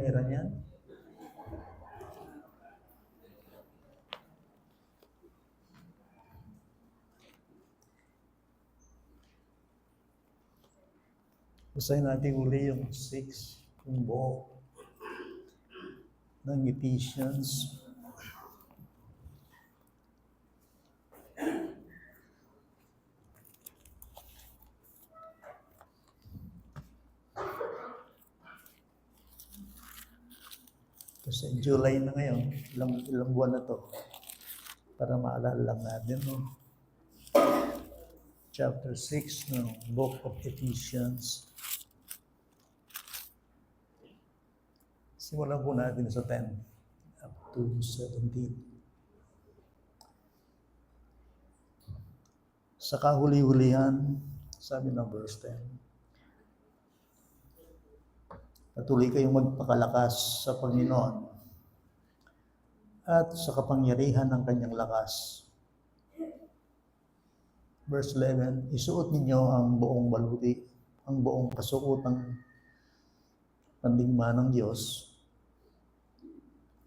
Meron yan. Basahin natin uli yung 6, yung buo ng Ephesians. Kasi July na ngayon, ilang buwan na to. Para maalala lang natin, no? Chapter 6 ng Book of Ephesians. Simulan po natin sa 10 up to 17. Sa kahuli-hulihan, sabi ng verse 10, patuloy kayong magpakalakas sa Panginoon at sa kapangyarihan ng kanyang lakas. Verse 11, isuot ninyo ang buong baluti, ang buong kasuotang pandigma ng Diyos,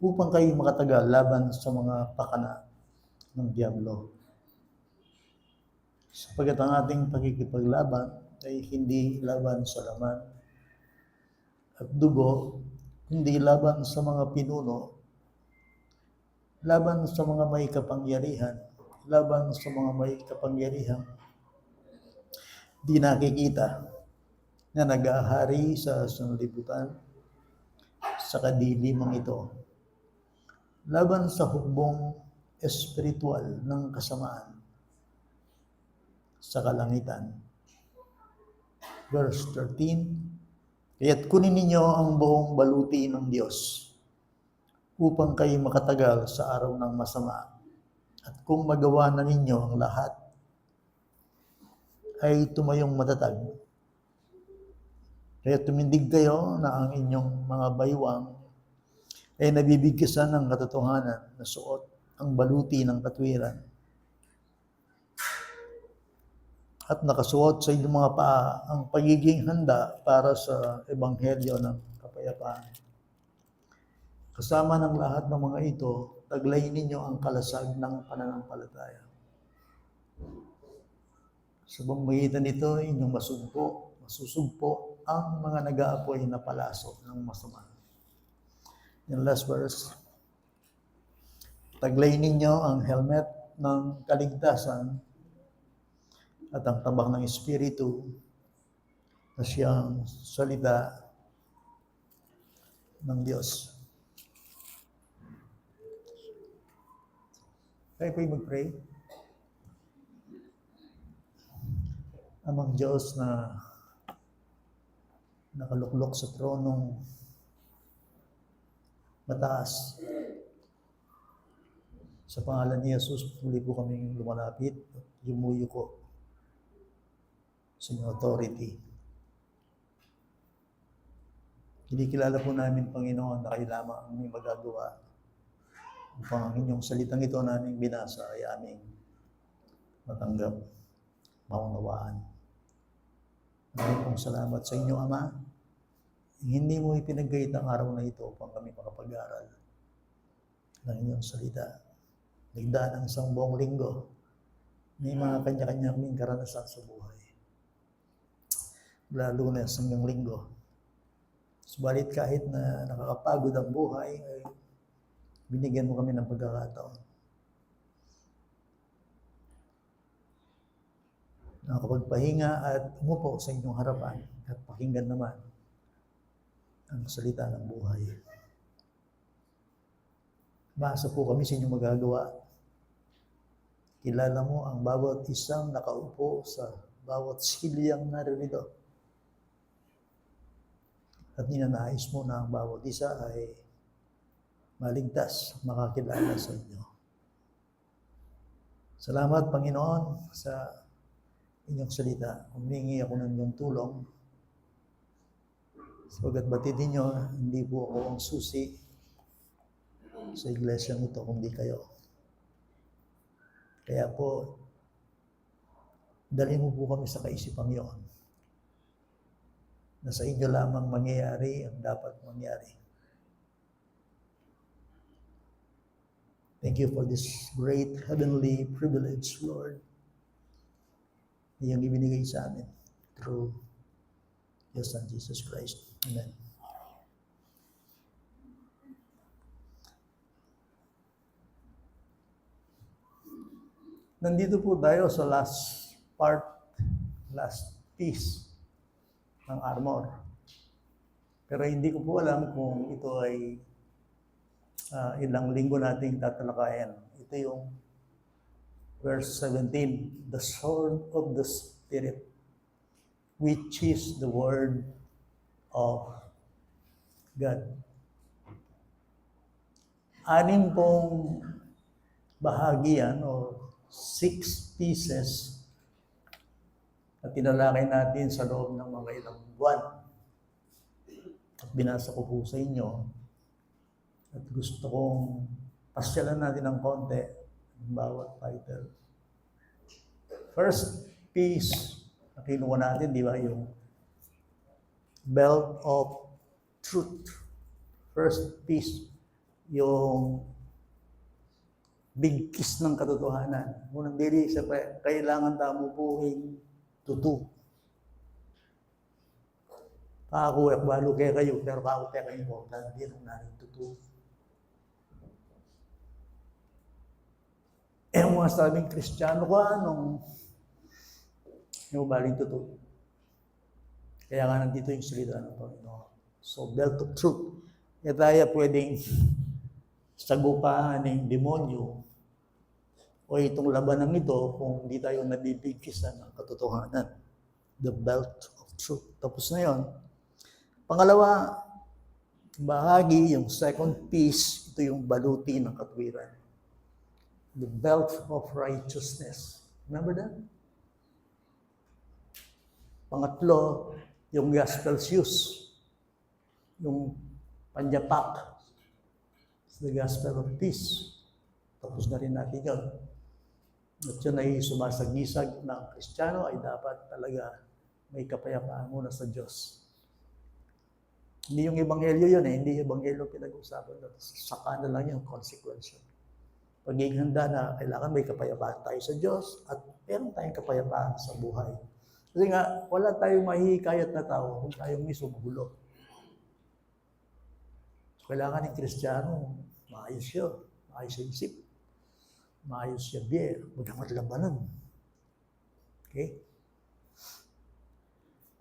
upang kayo makatagal laban sa mga pakana ng Diablo. Sapagat ang ating pagkikipaglaban ay hindi laban sa laman at dugo, hindi laban sa mga pinuno, laban sa mga may kapangyarihan, laban sa mga may kapangyarihan di nakikita na nag-ahari sa sanlibutan sa kadilimang ito, laban sa hukbong espiritual ng kasamaan sa kalangitan. Verse 13, kaya't kunin ninyo ang buong baluti ng Diyos upang kayo makatagal sa araw ng masama. At kung magawa na ninyo ang lahat, ay tumayong matatag. Kaya tumindig kayo na ang inyong mga baywang ay nabibigkasan ng katotohanan na suot ang baluti ng katwiran. At nakasuot sa inyong mga paa ang pagiging handa para sa ebanghelyo ng kapayapaan. Kasama ng lahat ng mga ito, taglayin ninyo ang kalasag ng pananampalataya. Sa pamamagitan nito, inyong masusugpo ang mga nag-aapoy na palaso ng masama. Yung last verse, taglayin ninyo ang helmet ng kaligtasan at ang tabang ng Espiritu na siyang salita ng Diyos. Tayo po'y mag-pray. Amang Diyos na nakaluklok sa tronong mataas, sa pangalan ni Jesus, muli po kaming lumalapit at yumuyo ko sa inyong authority. Kinikilala po namin, Panginoon, na kayo lamang ang may magagawa upang ang inyong salitang ito naming binasa ay aming matanggap, maunawaan. Maraming pong salamat sa inyo, Ama. Hindi mo ipinagkait ang araw na ito upang kami makapag-aral ng inyong salita. Nagdaan ang isang buong linggo, may mga kanya-kanya kaming karanasan sa buhay. Lalo na sa hanggang linggo. Subalit kahit na nakakapagod ang buhay, ay binigyan mo kami ng pagkakataon. Nakakapagpahinga at umupo sa inyong harapan at pakinggan naman ang salita ng buhay. Basa po kami sa inyong magagawa. Kilala mo ang bawat isang nakaupo sa bawat silyang naririto. At ninanais mo na ang bawat isa ay maligtas, makakilala sa inyo. Salamat, Panginoon, sa inyong salita. Humingi ako ng inyong tulong. Sapagat batidin nyo, hindi po ako ang susi sa iglesyang ito, kundi kayo. Kaya po, dali mo po kami sa kaisipang yon, na sa inyo lamang mangyayari ang dapat mangyari. Thank you for this great heavenly privilege, Lord. Iyong ibinigay sa amin through your Son, Jesus Christ. Amen. Nandito po tayo sa last piece ng armor. Pero hindi ko po alam kung ito ay ilang linggo nating tatalakayan. Ito yung verse 17, the sword of the Spirit, which is the word of God. 6 pong bahagi yan, o 6 pieces na tinalakay natin sa loob ng mga ilang buwan. At binasa ko po sa inyo. At gusto kong pasyalan natin ng konti ng bawat title. First piece na kinuha natin, di ba, yung belt of truth. First piece, yung bigkis ng katotohanan. Unang dili, kailangan tamo buhing tutu. Ako, balo kaya kayo, pero ako kaya kayo mo, hindi nang narin tutu. Mga sabing Kristiyano ko, yung baling tutu. Kaya nga nandito yung salita ng Panginoon. So, belt of truth. Kaya tayo pwedeng sagupahan ng demonyo o itong labanan nito kung hindi tayo nabibigkisan ng katotohanan. The belt of truth. Tapos na yun. Pangalawa, bahagi, yung second piece, ito yung baluti ng katwiran. The belt of righteousness. Remember that? Pangatlo, yung gospel shoes. Yung panyapak. It's the gospel of peace. Tapos na rin natin yun. At yun ay sumasagisag ng Kristiyano ay dapat talaga may kapayapaan muna sa Diyos. Hindi yung ebanghelyo yun eh. Hindi yung ebanghelyo pinag-usapan. Saka na lang yung consequence. Pagiging handa na kailangan may kapayapaan tayo sa Diyos at meron tayong kapayapaan sa buhay. Kasi nga, wala tayong mahihikayat na tao kung tayong mismo magulo. So, kailangan ng Kristiyano, maayos siya, maayos siya isip, maayos siya biyer, magamat labanan. Okay?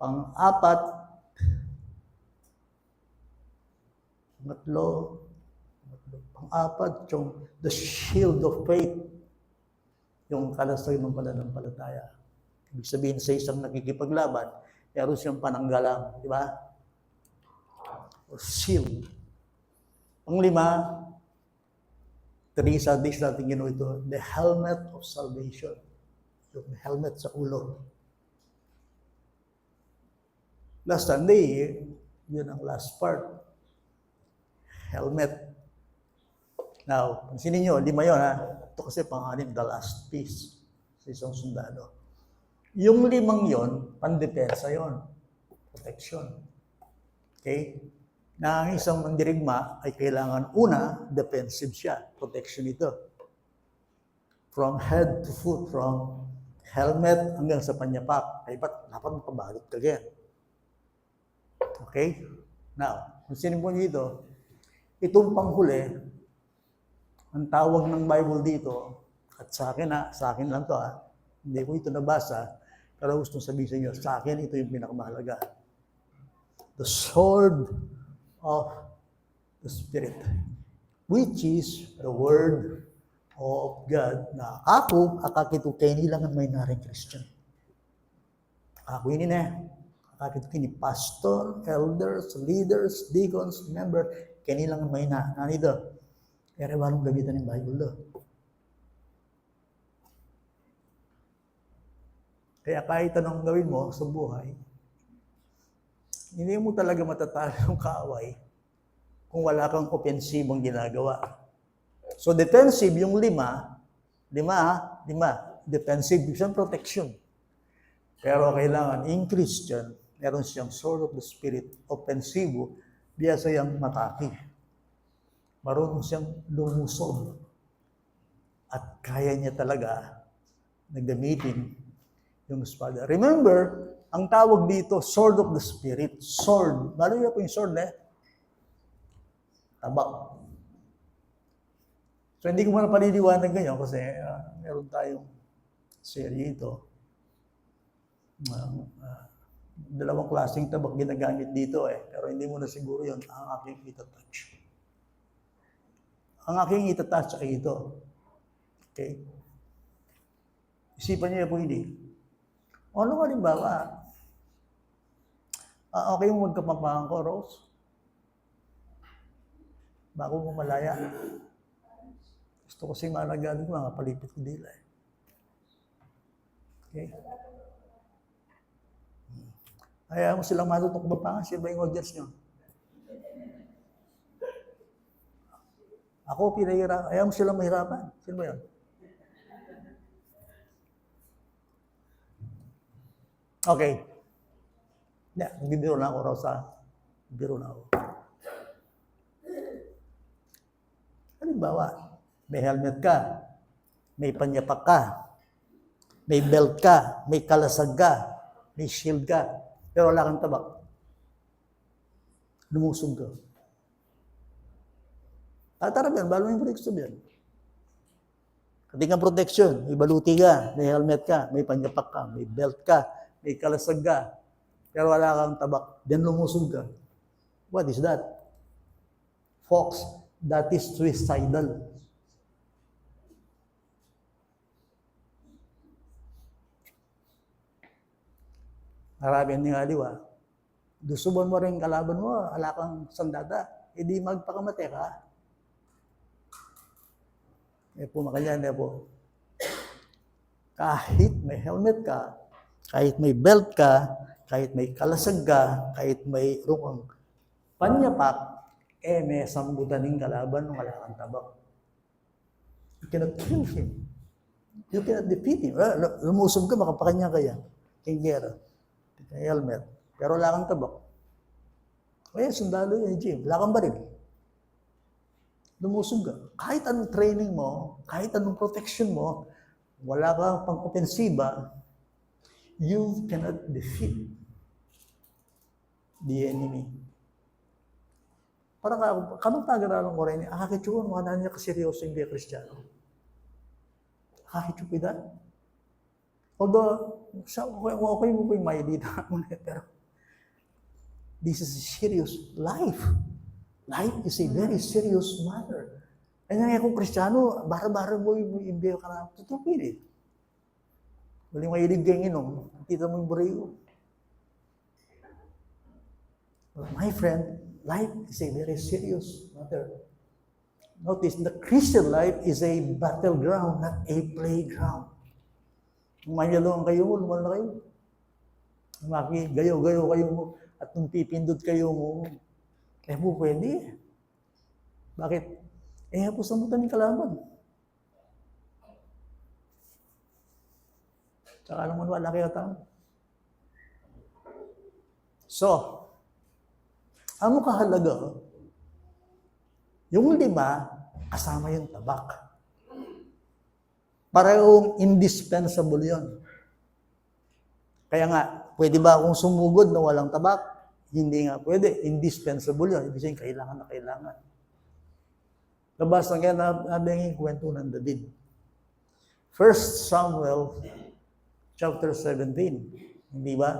Pang-apat, yung the shield of faith, yung kalasay ng pananampalataya. Ibig sabihin sa isang nakikipaglaban, meron siyang pananggalang, di ba? O shield. Pang-lima, 3 Sundays natin ginawa ito, the helmet of salvation. Yung helmet sa ulo. Last Sunday, yun ang last part. Helmet. Now, pansinin nyo, 5 yun ha. Ito kasi pang-anim, the last piece sa isang sundalo. Yung 5 yun, pandepensa yun. Protection. Okay? Na ang isang mandirigma ay kailangan una, defensive siya. Protection ito. From head to foot, from helmet hanggang sa panyapak. Ay ba't dapat mapabalot ka ganyan? Okay? Now, kung sinimpo nyo dito, itong panghuli, ang tawag ng Bible dito, at sa akin lang to hindi ko ito nabasa, pero gusto sabihin sa inyo, sa akin ito yung pinakamahalaga. The sword of the Spirit, which is the Word of God, na ako, akakitu kayo nilang may naring Christian. Ako yun akakitu kayo ni pastor, elders, leaders, deacons, member, kayo nilang may nanito. Kaya walang gamitan ng Bible do. Kaya kahit anong gawin mo sa buhay, hindi mo talaga matatalo yung kaaway kung wala kang opensibong ginagawa. So defensive yung 5, defensive yung protection. Pero kailangan in Christian, meron siyang sword of the Spirit, offensive, biya siyang mataki. Marunong siyang lumusog. At kaya niya talaga na gamitin yung espada. Remember, ang tawag dito, sword of the spirit. Sword. Lalo niyo po yung sword, tabak. So, hindi ko muna paliliwanag ngayon kasi meron tayong serye ito. Dalawang klaseng tabak ginagamit dito pero hindi mo na siguro yun ang aking itatouch. Ang aking itatouch ay ito. Okay? Isipan niyo po hindi. Ano halimbawa? Okay mo magkapampahan ko, Rose? Bago mo malaya. Gusto ko kasi malagaan ko, mga palipit ko dila. Okay? Ayaw mo silang matutok ba pa? Sino ba yung audience nyo? Ako, pinahirapan. Ayaw mo silang mahirapan. Sino ba yun? Okay. Nagbibiro na ako, Rosa. Biro na ako. Halimbawa, may helmet ka, may panyapak ka, may belt ka, may kalasag ka, may shield ka, pero wala kang tabak. Lumusog ka. Tara ba yan? Balo yung protection yan. Hindi kang protection. May baluti ka, may helmet ka, may panyapak ka, may belt ka, may kalasag ka, pero wala kang tabak. Then lumusog ka. What is that? Folks, that is suicidal. Maraming ningaliwa. Dusuban mo rin kalaban mo, wala kang sandata, hindi magpakamate ka. Po makanyan po. Kahit may helmet ka, kahit may belt ka, kahit may kalasag ka, kahit may rukang panyapak, may sambutan ng kalaban ng wala kang tabak. You cannot kill him. You cannot defeat him. Lumusog ka, makapakanya ka yan. Kingera. Helmet. Pero wala kang tabak. Sundalo yung gym. Wala kang baril. Lumusog ka. Kahit anong training mo, kahit anong protection mo, wala kang pang-opensiba, you cannot defeat the enemy. Parang kanong pag-aralan ko rin, akakitsyon, mga nanya kaseryoso yung biya Kristiyano. Akakitsyon ka. Although, okay mo po yung may dito, pero this is a serious life. Life is a very serious matter. Kaya kung Kristiyano, bara-bara mo yung imbiyo ka na, totoo pili. Walang mahilig kayong inom, kita mo yung burayo. My friend, life is a very serious matter. Notice, the Christian life is a battleground, not a playground. Manyalong kayo, lumal na kayo. Gayo-gayo kayo mo, at nung pipindot kayo mo, kaya po pwede. Bakit? Po samutan yung kalaban. Tsaka naman wala kayo tao. So, ang kahalaga, yung 5, kasama yung tabak. Parehong indispensable yun. Kaya nga, pwede ba akong sumugod na walang tabak? Hindi nga pwede. Indispensable yun. Ibig sabihin, kailangan na kailangan. Nabasa nga natin yung kwento ng David. 1 Samuel chapter 17. Hindi ba?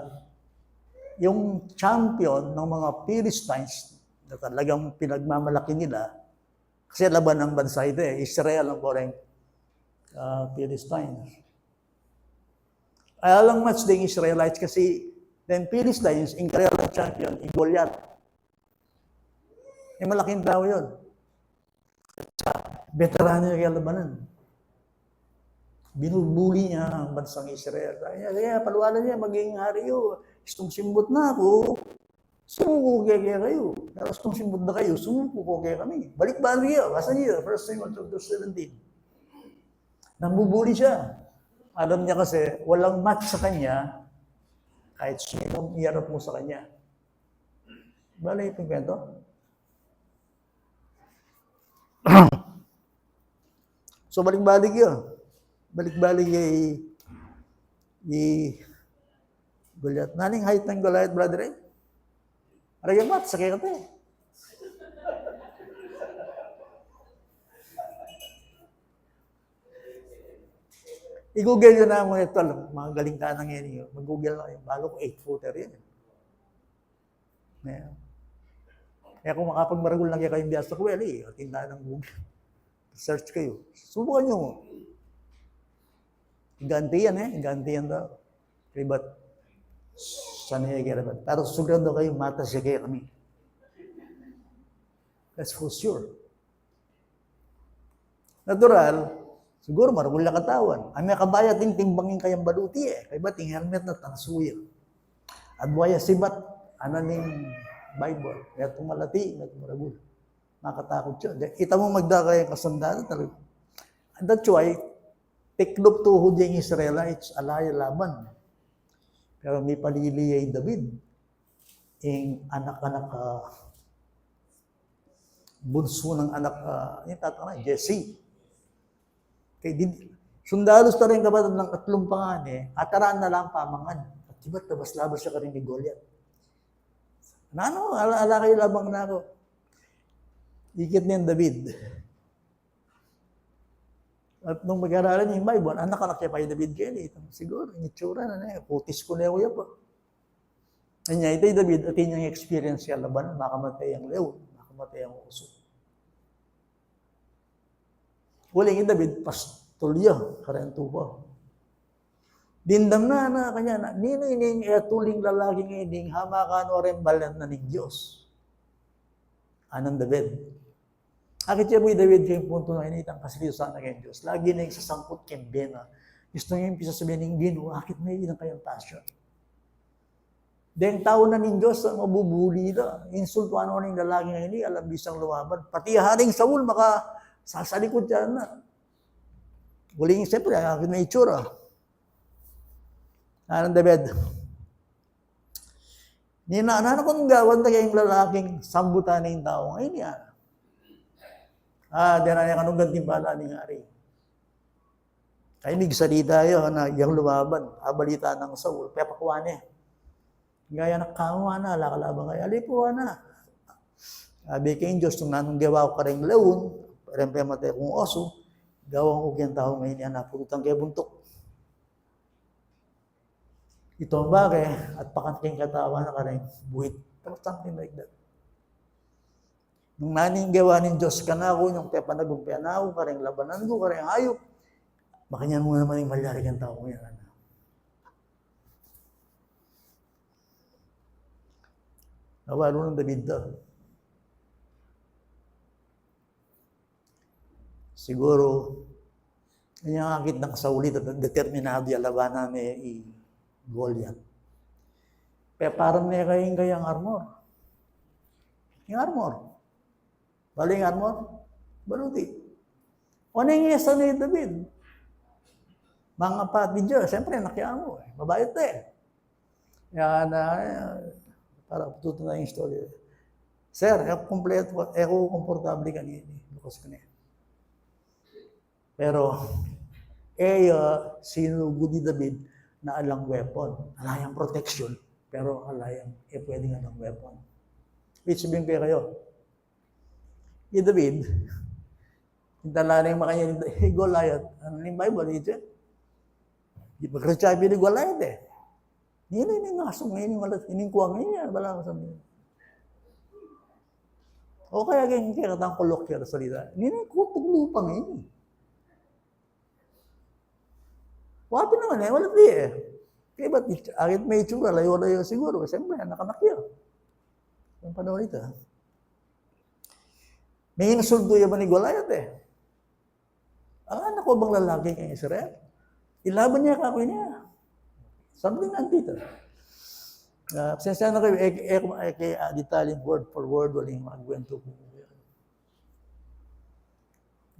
Yung champion ng mga Philistines na talagang pinagmamalaki nila, kasi laban ng bansa ito Israel ang poreng Philistines. Ayaw lang match din Israelites kasi then Philistines, Israel ang champion, Goliath. Malaking tao yun. Veterano niya kaya labanan. Binubuli niya ang bansang Israel. Kaya paluwalan niya, maging hari yun. Istong simbot na ako, sumuko kaya kayo. Pero istong simbot na kayo, sumuko kaya kami. Balik-balik niya. Basta niya, 1 Samuel chapter 17. Nambubuli siya. Alam niya kasi, walang match sa kanya, kahit sinong iharap mo sa kanya. Bala yung kwento? So balik-balik yun. Balik-balik Goliath. Naning height ng Goliath, brother eh? Araya mat, sakay ka tayo. I-google yun na mo ito, mga galing ka nang yan. Mag-google na kayo. Balo ko 8-footer yan. Kaya kung makapagmaragul lang kayo biya sa kuwela eh, tindahan ng Google. Search kayo. Subukan nyo mo. Ganti yan eh. Ganti yan daw. Okay, but sanay kaya naman. Pero susugan daw kayo, mata siya kaya kami. That's for sure. Natural, siguro maragul na katawan. Ang may kabaya timbangin kayang baluti eh. Kaya ba ting helmet na tansuya. At buhaya sibat, ananing Bible. Kaya tumalati, maragul. Nakatakot siya. Ita mo magdakay ang kasandaan talaga. And that's why, tiklop tuhod yung Israelites, alaya laban. Pero may paliliyay David. Yung anak-anak, bunso ng anak, yung tatana, Jesse. Kaya sundalos na rin kapatid ng 3 pangane, ataraan na lang pamangan. At diba't labas-labas siya ka rin ni Goliath. Ano, ala kayo labang na ako. Ikit niyan David. At nung mag-aralan niya yung Bible, anak-anak niya pa yung David Kelly. Siguro, initsura na niya. Putis ko na yung pa. Kanya, ito yung David, at yung experience siya laban, makamatay ang leon, makamatay ang uso. Huling yung David, pastolya, karento pa. Dindam na kanya na, ninining tuling lalaking ining, hamakan o rembalan na ng Diyos. Anong David? Akit siya mo yung David kayong punto na initang kasiliusan na kayong Diyos. Lagi na yung sasangkot kayong bena. Gusto niya yung pisasabihin ng Gino, akit may inang kayong tasya. Dahil tao na ng Diyos, mabubuli na. Insultuan mo ng lalaki na hindi, alam bisang lumaban. Pati haring Saul, maka sasalikod dyan na. Huling siyempre, akit may itsura. Anong David? Ninaanan ko nung gawan na kayong lalaking sambutan na yung tao. Ngayon yan. Di na niya kanong gantimbala ni Hari. Kaya nagsalita yun na yung lumaban. Balita ng Saul. Kaya pakuha niya. Gaya na kawa na, lakalabang kayo. Alipuha na. Sabi kayong Diyos, nung nanong gawa ko ka rin laon, parang matay kong oso, gawang ko kayong tao ngayon yan, naputang kayo buntok. Ito ang bagay, at pakanting katawa na ka rin, buhit. Something like that. Nung naning gawa ng Diyos ka na ako, yung pepanagumpian na ako, ka rin labanan ko, ka rin hayop, makanyan mo naman yung malyari kang tao ngayon. Nawalo ng David daw. Siguro, yung akit ng Saulit at determinado yung labanan ni Goliath. Kaya parang may kayang armor. Yung armor. Baling armor? Baluti. O na yung isa ni David? Mga pati Diyos, siyempre nakiyaan mo. Babayot na eh. Kaya na, para tutunan yung story. Sir, ako komportable kanina. Bukas ka na. Pero, sinugod ni David na alang weapon. Alayang protection. Pero alayang, pwedeng alang weapon. Which sabihin kayo, ni David, hintala na yung makanya ni Goliath. Ano yung Bible, ito? Di ba Christian ni Goliath eh? Hindi na nga sungay, hindi kuwang niya, wala ko sabihin. O kaya ganyan kaya katang kolokya na salita, hindi na kutog lupang yun. Wapi naman eh, wala di eh. Kaya ba't akit may itsura, layo-layo siguro, siyempre, anak-anak yun. Ang panahon ito. May insulto yaman ni Goliath eh. Ang anak ko bang lalaki kay Israel? Ilaban niya kakoy niya. Something nandito. Sensya na kayo, detalyin word for word, walang magwento ko.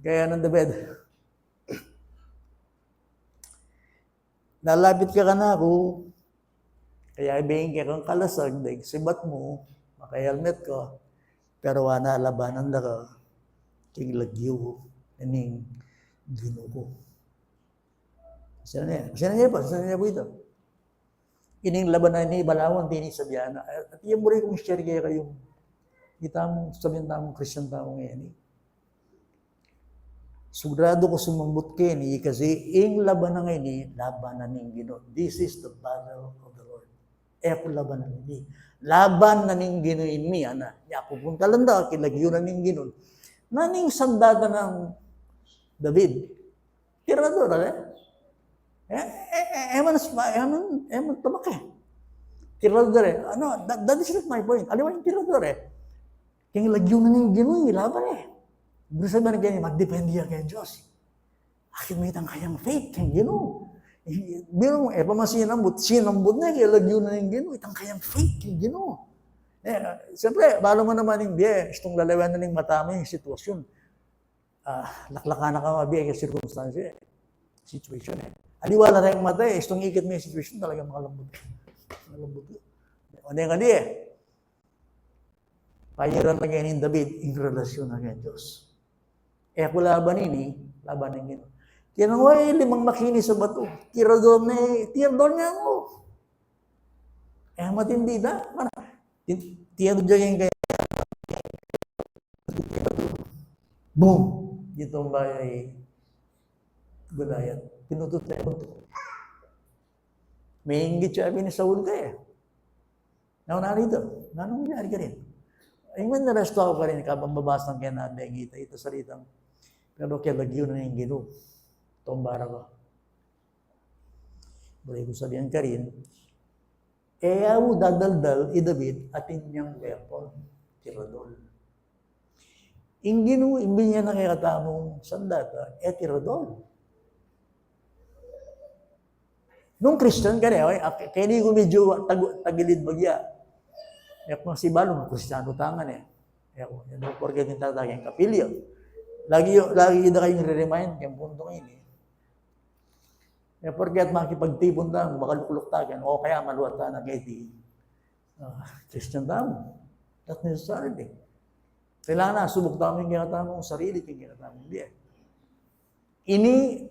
Kaya nang David, nalapit ka na ako, kaya ibigin ka kang kalasag, dahil sibat mo, maka-helmet ko, pero wala labanan na ka, king lagyo, aning Ginoo ko. Sinaniya po ito. Ining labanan ni Balawan, din sa biyana. At iyan mo rin kung share kayo, kita mo sabihin tamong Christian tao ngayon. Sugrado ko sumambot kayo kasi ing labanan ngayon, labanan ng Ginoo. This is the battle of the Lord. Epo labanan ni. Laban na ning Ginoo mi, ana. Ako punta lang daw, kilagyo na ning Ginoo. Naning sandata ng David. Tirador, eman tabak Tirador that is not my point. Alam mo yung tirador Kaya lagyo na ning Ginoo, laban Gusto sabihin na magdepende kay Diyos. Akin may itang kayang faith kay Ginoo. Biro mo, sinambot na, kaya lagyo na ning Ginoo, itang kayang faith kay Ginoo. Siyempre, balo mo naman yung itong lalawan na ning matama yung sitwasyon. Laklakan na ka mabiya yung circumstance situation Aliwala na yung mata itong ikit mo yung situation, talagang makalambot. Ano yung kadi Pangiran na ganyan David, in relasyon na kay Diyos. Kung laban ng Ginoo. Tinaway, 5 makini sa bato. Tirador niya ako. Matindi na. Tirador niya kaya. Boom! Dito ba ay Goliath. Pinutot na ito. May hinggit siya ni Saul Nauna rito. Nanong nangyari ka rin? Ayun na resto ako ka rin. Kabambabas ng kaya nadengita. Ito salitang. Pero kaya lagyo na yung Ginoo. Tombara ko. Boleh ko sabihin ka rin. Ayaw dadaldal David at inyang weapon. Tirador. Yung Ginoo, imbi niya nakikatamong sandata, tirador. Nung Christian ka kaya hindi ko medyo tagilid bagya. Kung si Balong, Kristiyano tangan yan ang porket yung tataging kapilyo. Lagi na kayong re-remind kayong punto ngayon porket makipagtipon lang, makalukulok tagan, o kaya maluwat ka na kayo Christian tamo. That's necessary. Kailangan na, subok tamo yung kinatamong sarili, yung kinatamong hindi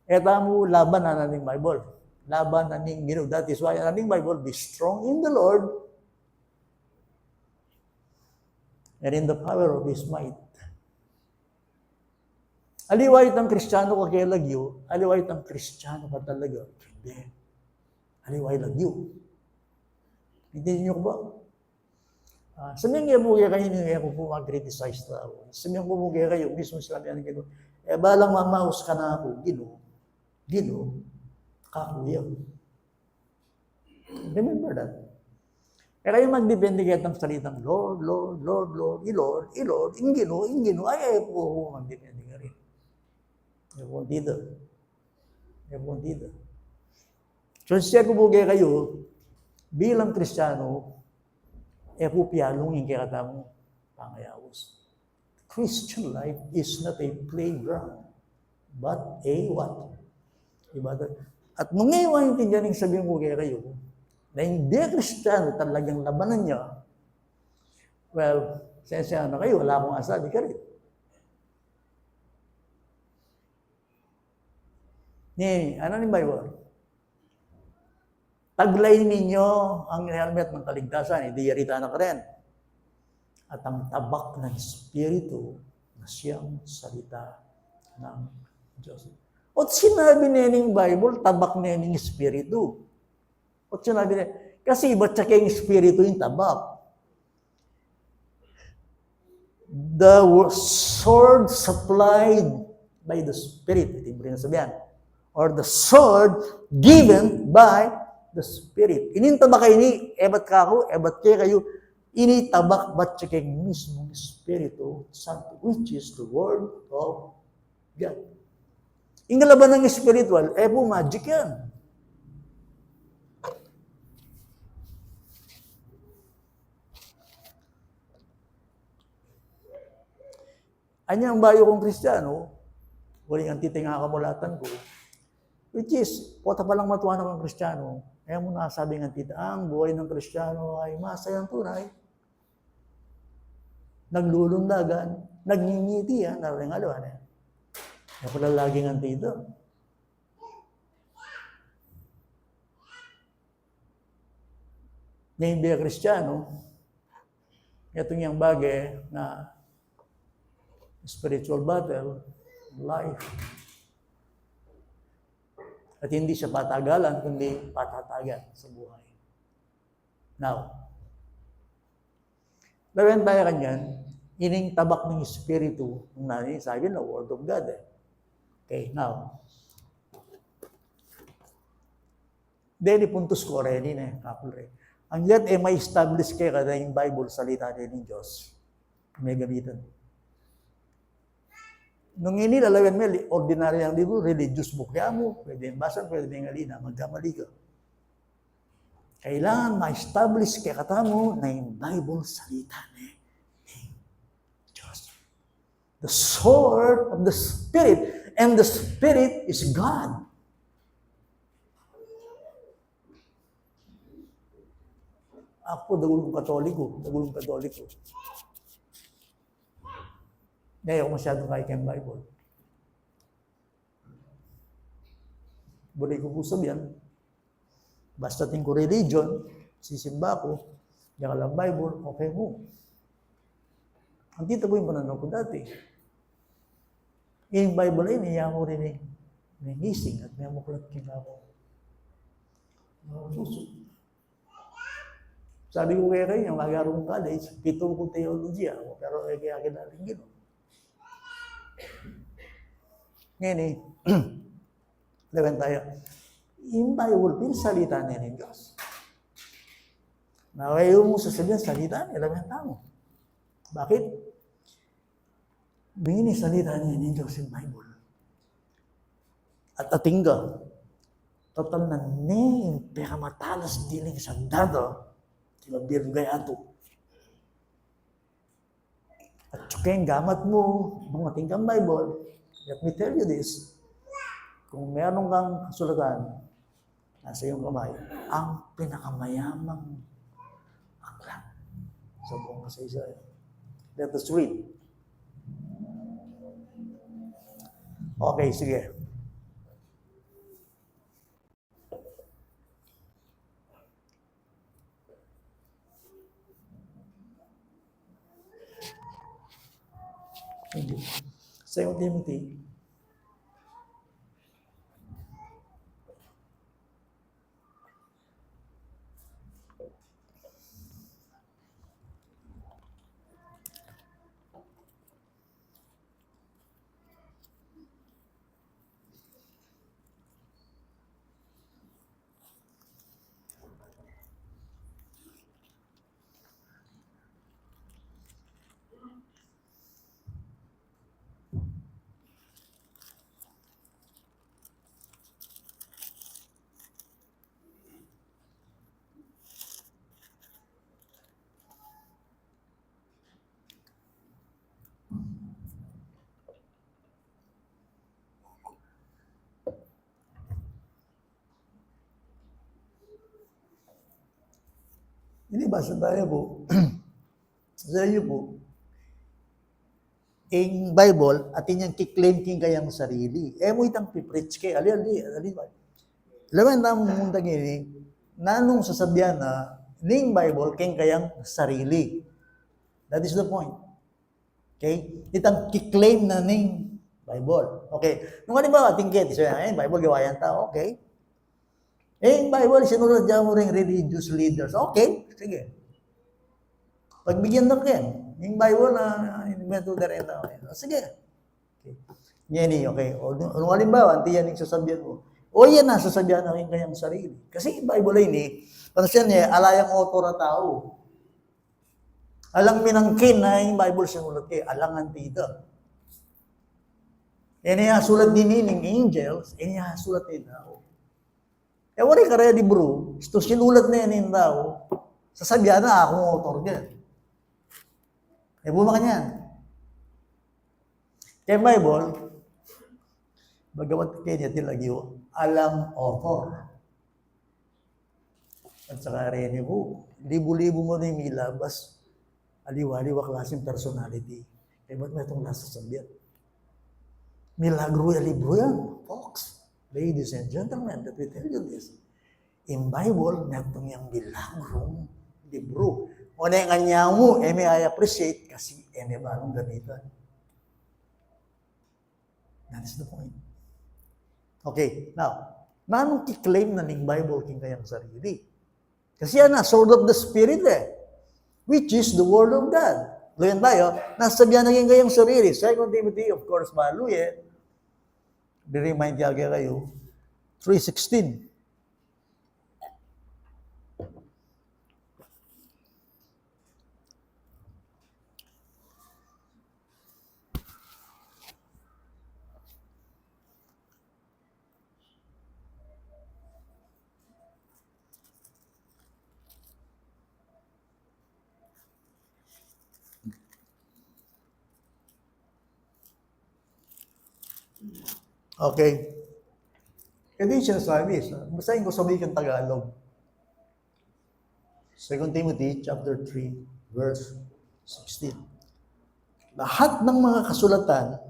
etamo laban na naning Bible. Laban na ning Ginoo. That is why naning Bible, be strong in the Lord and in the power of His might. Aliwait ang Kristiyano ka kaya lagyo, aliwait ang Kristiyano ka talaga. Hindi. Aliwait lagyo. Hindi niyo ko ba? Sabihin nga mo kayo niya kung mag-criticize tao. Sabihin ko mo kayo, mismo sila yan Ginoo. Balang mamaus ka na ako, Ginoo, kakuya. Remember that. Kaya kayo magdepende kayo ng salitang Lord, in Ginoo, ay po magdepende ka rin. Dito. So, siya ko po kayo, bilang Kristiyano, pupiyalungin kaya katamong pangayawos. Christian life is not a playground, but a what? At nung ngayon yung tinyaning sabihin ko kaya kayo, na hindi Kristiyano talagang labanan niya, well, sensya na kayo, wala akong asabi ka rin. Ano ni Bible? Taglay ninyo ang helmet ng kaligtasan, hindi yarita na ka rin. At ang tabak ng Espiritu na siyang salita ng Diyos. At sinabi nining Bible, tabak nining Espiritu. At sinabi niya, kasi iba siya kayong Espiritu yung tabak. The sword supplied by the Spirit, ito yung sabihan, or the sword given by the Spirit. Inintabak kayo ni, ebat kayo, initabak ba't siya kayong mismong Espiritu Santo, which is the Word of God. Yung laban ng spiritual, po magic yan. Anyang bayo kong Kristiyano, huling ang titinga kamulatan ko, which is, pota palang matuwa ng Kristiyano, kaya mo nasabi ng tita, ang buhay ng Kristiyano ay masayang tunay. Naglulundagan, nagngingiti naring alawan Kaya pala laging antida. Ngayon biya Kristiyano, itong yung bagay na spiritual battle, life. At hindi siya patagalan, kundi patatagan sa buhay. Now, lawan tayo kanyan, ining tabak ng Espiritu, ng sabi na Word of God. Okay, now, dahil puntos ko rin, couple rin. Ang yan ay may establish kayo kada yung Bible, salita rin ng Diyos. May gamitan. Nung inilalawan mo, ordinary ang libro, religious book kaya mo, pwede yung basan, pwede yung alina, magkamali ka. Kailangan ma-establish kaya kata mo na yung Bible, salita ni Diyos. The sword of the Spirit, and the Spirit is God. Ako, dagulong Katoliko. Ngayon, ako masyadong kahit yung Bible. Buli ko po sabihan, basta ting ko religion, sisimba ko, diyan ka lang Bible, okay mo. Ang tita ko yung pananaw ko dati. Yung Bible ay niya ko rin may ngising at may muklat kinako. Suso. Sabi ko kaya kayo, mag-aaral kong college, 7 kong theology ako, pero kaya kinaling gino. Ngayon laban tayo. Yung Bible, pinsalita niya ng Diyos. Nakayo mo sasabihin, salita niya, laban tao. Bakit? Bingin salita niya ng Diyos yung Bible. At atingga, total na yung pinakamatalas diling sa dado, tinabirugay ato. At tsukeng gamat mo, bumating kang Bible, let me tell you this, kung meron kang kasulatan, nasa iyong kamay, ang pinakamayamang aklat sa buong kasaysayan. Let us read. Okay, sige. Hindi. 2 Timothy. Hindi basta tayo po, sa iyo po, ang Bible, at inyang kiklaim king kayang sarili. Mo itang pipreach kay, ali. Laman na mong tangini, nanong sasabihan na, ning Bible, king kayang sarili. That is the point. Okay? Itang kiklaim na ning Bible. Okay. Nung halimbawa, tingkit, Bible gawayan tao, okay. Yung Bible, sinulat dyan mo rin religious leaders. Okay, sige. Pagbigyan na kayo. Yung Bible na invento na rin na. Sige. Okay. Yan okay. O nung halimbawa, hindi yan yung sasabihan mo. O yan na, sasabihan na rin kanyang sarili. Kasi yung Bible ay pansin niya, alayang author na tao. Alang minangkin na yung Bible sinulat kayo. Alangan tita. Yan yung sulat din ng angels, yan yung sulat din tao. Wala ka rin libro, ito sinulat na yan yung tao, sasabihan na akong author niya. Buma ka niyan. Kaya Bible, bagamat kayo niya tilagyo, alam author. At saka rin po, libo-libo mo na yung ilabas, aliwa-liwa klaseng personality. Ba't may itong nasa sabihan? Milagro yung libro yan, folks. Ladies and gentlemen, let me tell you this. In Bible, meron yung milagrong libro. O na yung kanya mo, may I appreciate kasi may barong gamitan. That is the point. Okay, now, nanong kiklaim na ng Bible king kayang sarili? Kasi yan na, sword of the Spirit which is the Word of God. Luyan tayo, nasabihan naging kayang sarili. 2 Timothy, of course, malo Di-remind kayo, 3:16. Okay. Hindi siya sabi. Basahin ko sa wikang Tagalog. 2 Timothy chapter 3, verse 16. Lahat ng mga kasulatan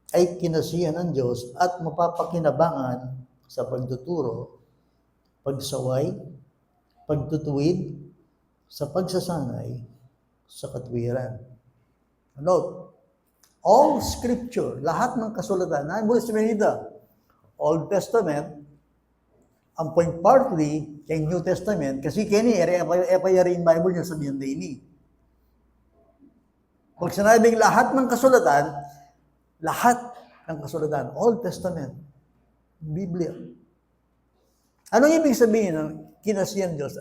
ay kinasihan ng Diyos at mapapakinabangan sa pagtuturo, pagsaway, pagtutuwid, sa pagsasanay, sa katwiran. Note, all scripture, lahat ng kasulatan, na mo sabihin nito, Old Testament, ang point partly kay New Testament, kasi kini, rin Bible niya sabihin din Pag sinabing lahat ng kasulatan, Old Testament, Biblia. Anong ibig sabihin ng kinasiyan Diyos?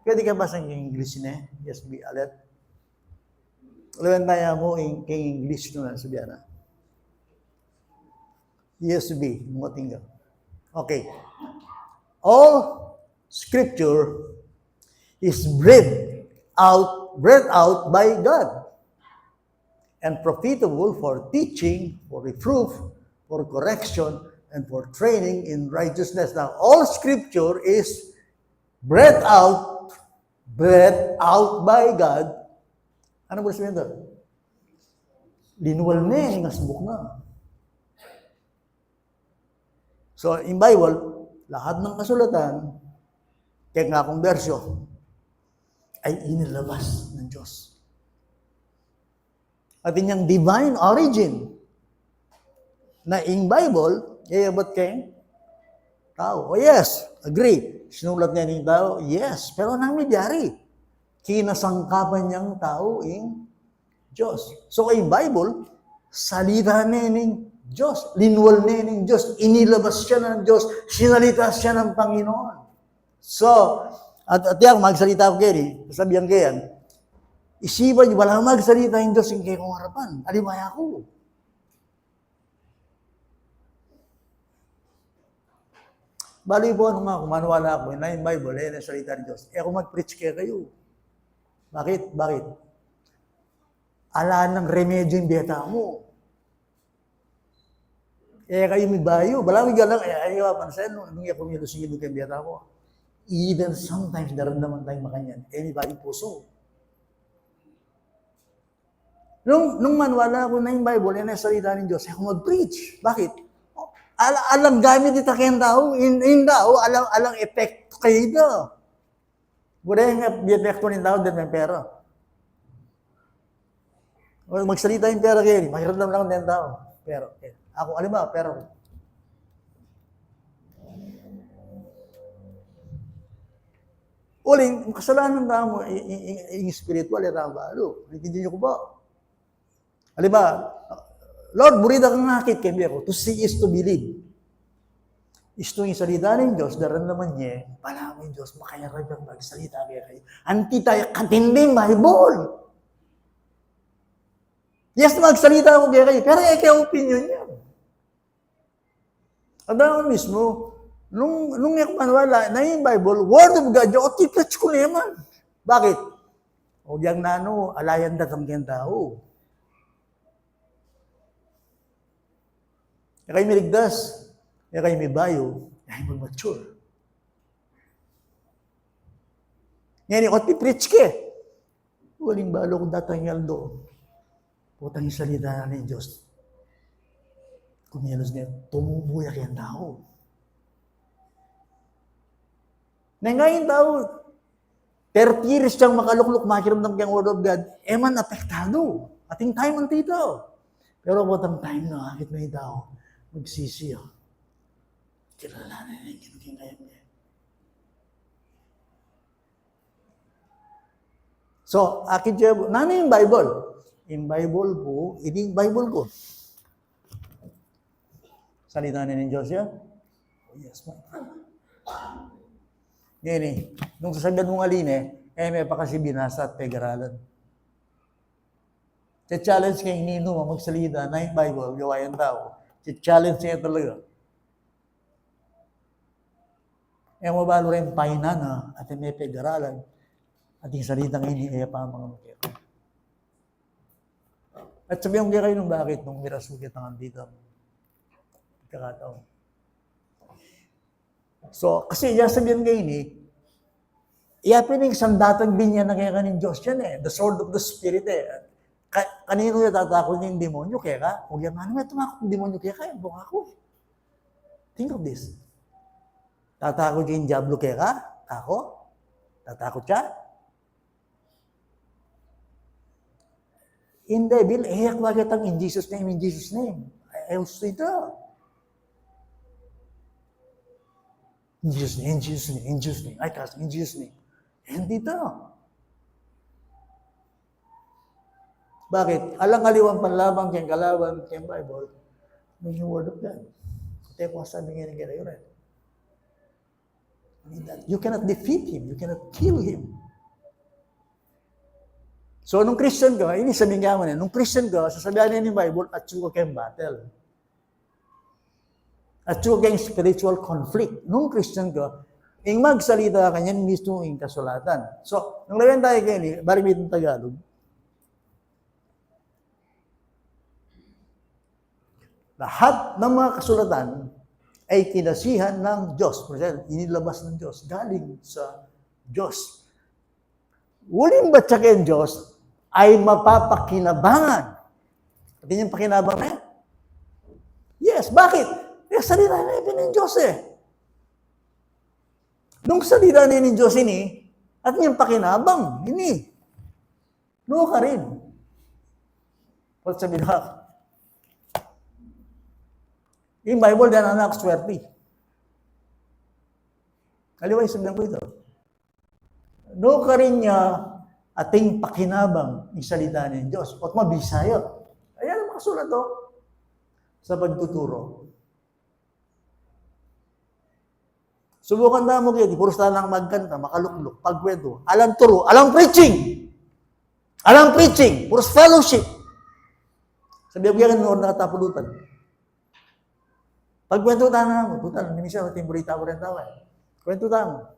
Pwede ka ba sa English niya? Yes, be alert. Lawan tayo mo kay English na sabihan na. Yes, be. Mo tinggal. Okay. All scripture is breathed out by God and profitable for teaching, for reproof, for correction, and for training in righteousness. Now, all scripture is breathed out by God. Ano ba sabihin ito? Linuwal na ngasbuk na. So, in Bible, lahat ng kasulatan, kaya nga akong bersyo, ay inilabas ng Diyos. At inyang divine origin, na in Bible, yayabot kay tao. Oh yes, agree. Sinulat niya ng tao, yes. Pero nang nangyari, kinasangkapan niyang tao in Diyos. So, in Bible, salita na ng Diyos, linwal na ng Diyos, inilabas siya ng Diyos, sinalita siya ng Panginoon. So, at yan, magsalita ko kayo, sabihan kayo yan, isipan niyo, walang magsalita yung Diyos yung kayo kong harapan. Alimaya ko. Bali po, kung maniwala ako, na yung Bible, na salita ng Diyos, ako mag-preach kayo. Bakit? Ala ng remedyo yung beta mo. Kayo may bayo. Balawig lang, ayaw pansin, nung ako may lusingin yung beta mo. Even sometimes, naramdaman tayong makanyan. May bayo puso. Nung manwala ako na yung Bible, yan ang salita ng Diyos, ako mag-preach. Bakit? Alang gamit ito kayong tao, in tao, alang epekto kayo ito. Wala yung epekto ng tao, din may pera. Magsalita yung pera kayo, mahirap lang din tao. Pero, ako, alam ba, pera ko. Uling, kasalanan ng tao mo, yung spiritual, yung tao ba? Hindi niyo ko ba? Alam ba, Lord, burida kang nakit kay ko. To see is to believe. Isto yung salita ng Diyos, daran naman niya, palamin Diyos, makayarag ang magsalita kayo. Anti tayo katinding Bible. Yes, magsalita ako kayo, pero kaya opinion niya. At ako mismo, nung ako manwala na yung Bible, Word of God, yung otipatch ko naman. Bakit? O yang nano, alayan da kang tao. Kaya kayo may ligdas, kaya kayo may bayo, kaya mag-mature. Ngayon, ikot pi-preach ka. Waling balo kung datang yaldo. Putang yung salita na ng Diyos. Kumilos niya, tumubo yan tao. Na ngayon tao, 30 years siyang makalukluk, makiramdam kang Word of God, man apektado. Ating time ang tito. Pero about ang time na, akit na yung tao, magsisiyo. Kilalanan niya yung kinukingayang niya. So, akit siya, nano yung Bible? Yung Bible po, hindi yung Bible ko. Salita na ng Diyos yan? Oh, yes, my friend. Ngayon nung sasabihan mong alin may pa kasi binasa at pag-aralan. Challenge kay Nino magsalita na yung Bible, gawa yung tao. Challenge niya talaga. Mabalo rin pahinana at may pag-aralan at yung salita ngayon ay pa mga mukha. At sabihan ko kayo nung bakit nung mirasugit ang andito. Kakataon. So, kasi sabihan kayo iyapin yung sandatang binyan na kaya kanin Diyos yan the sword of the Spirit Kanino yung tatakot niya yung demonyo kaya ka? Huwag yan may tumakot yung demonyo kaya ka, buka ako. Think of this. Tatakot yung diablo kaya ka? Ako? Tatakot siya? In devil, bakit ang in Jesus' name, in Jesus' name? I also ito. In Jesus' name, in Jesus' name, in Jesus' name. I trust in Jesus' name. Hindi ito. Bakit? Alang-aliwang panlabang kayang kalaban kayang Bible, may yung Word of God. Kaya kung sabi nga ng gano'n, you cannot defeat Him. You cannot kill Him. So, nung Christian ka, ini sabihin nga mo nung Christian ka, sasabihan niya ng Bible, at suko kayong battle. At suko kayong spiritual conflict. Nung Christian ka, yung magsalita ka niyan, mismo yung kasulatan. So, nung layan tayo kayo, baribit ng Tagalog, lahat ng mga kasulatan ay kinasihan ng Diyos. Inilabas ng Diyos. Galing sa Diyos. Uling batsa kayong Diyos ay mapapakinabangan. Pati yung pakinabang na yan? Yes. Bakit? Salita na yun ng Diyos Nung salita na yun ng Diyos at yung pakinabang, no ka rin. Pag sabi na, yung Bible, dan anak, swerte. Kaliway, sabihan ko ito. No ka rin niya ating pakinabang yung salita ng Diyos. At mabisayo. Ayan ang makasulat sa pagtuturo. Subukan na mo kayo, puros na lang magkanta, makalukluk, pagkwento. Alam turo, alam preaching. Alam preaching, puros fellowship. Sabihan ko yan, noon nakatapulutan. Pagkwento tayo na mo, puta, minsan, timburita ko rin tayo Kwento tayo.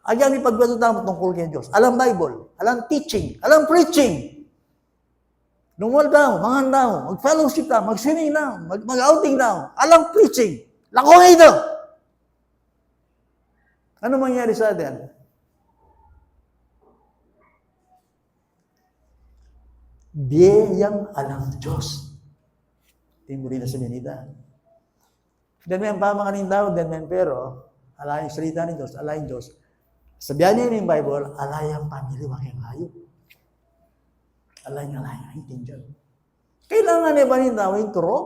Ayan yung pagkwento tayo tungkol kay Diyos. Alam Bible, alam teaching, alam preaching. Nungwal daw, mangan daw, mag-fellowship daw, mag-swimming daw, mag-outing daw. Alam preaching. Lako nga ito. Ano mangyari sa atin? Biyayang alam Diyos. Timburita sa binita. Then may pamakanin tao, then may pero, alayang salita ni Diyos, alayang Diyos. Sabihan niya yung Bible, alayang pamilya kayong hayop. Alayang intindihan. Kailangan niya ba yung tao yung turo?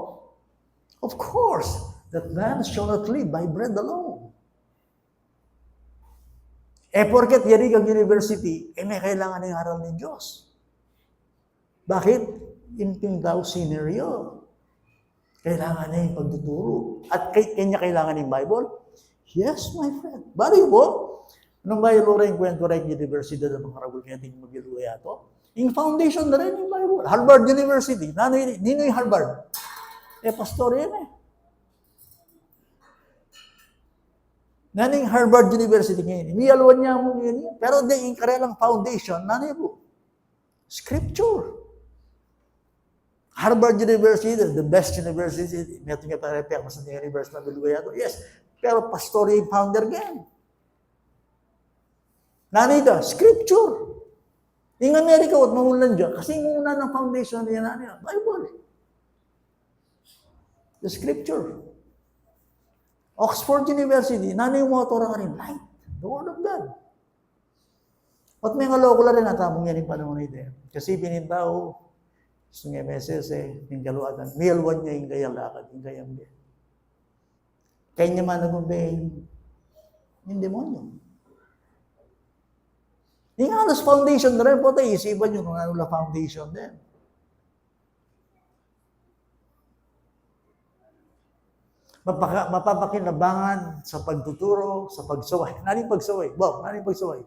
Of course, that man shall not live by bread alone. Porket yari kang university, may kailangan ng aral ng Diyos. Bakit? Inting daw scenario. Kailangan na yung pagtuturo. At kanya kailangan yung Bible? Yes, my friend. Bari po, nung Bible rin kwento rin University ng mga rabul kaya tingin mag-iluya ito, yung foundation na rin yung Bible. Harvard University. Nino yung Harvard? Pastor yan Nano yung Harvard University ngayon. Iniyaluan niya mo yun. Pero yung karelang foundation, nano yun po? Scripture. Harvard University, the best university, may ito nga parepek, mas na university na Bilugaya ito. Yes, pero pastor yung founder yan. Nani ito? Scripture. Yung Amerika, at mamulan dyan, kasi yung una ng foundation niya na Bible. The Scripture. Oxford University, nano yung motto nga rin? Light. The Word of God. At may ngalokula rin natamong yan yung panahon ito. Kasi pinintao, gusto ng MSS yung galuatan. Mayalwan niya yung kayang lakad, yung kayang din. Kaya niya man nag-obey yung demonyo. Yung halos foundation na rin po tayo, isipan nyo kung ano na foundation din. Mapapakinabangan sa pagtuturo, sa pagsaway. Naning pagsaway? Wow, naning pagsaway?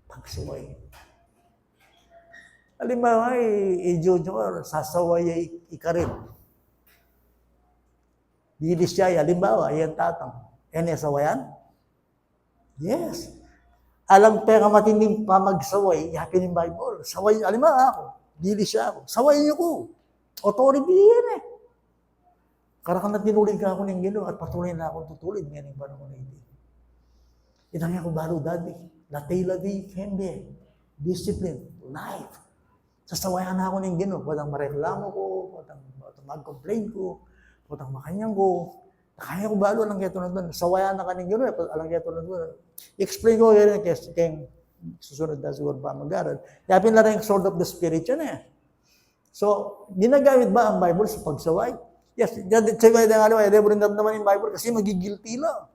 Pagsaway. Halimbawa, i-junior, sasaway ikarin. Dilis siya, halimbawa, yan tatang. Yan yung sawayan? Yes. Alam pa nga matinding pamagsaway, yapin yung Bible. Saway, halimbawa ako, dilis siya ako. Saway niyo ko. Authority yan eh. Karakang na tinulid ka ako ng Ginoo at patuloy na akong tutulid ngayon yung panahon na ito. Inangya ko balo dati. Latay-latay, kende. Discipline, life. Sasawayan na ako ng Ginoo. Patang mareklamo ko, patang mag-complain ko, patang makanyang ko. Kaya ko balo lang kaya ito na doon. Sawayan na ka ng Ginoo, alang kaya ito na doon. I-explain ko kaya kayong susunod na siguro pa mag-aral. Yapin na rin yung sword of the spirit yun eh. So, ginagamit ba ang Bible sa pagsaway? Yes, say ba yung ano, they bring up naman yung Bible kasi magigilty lang.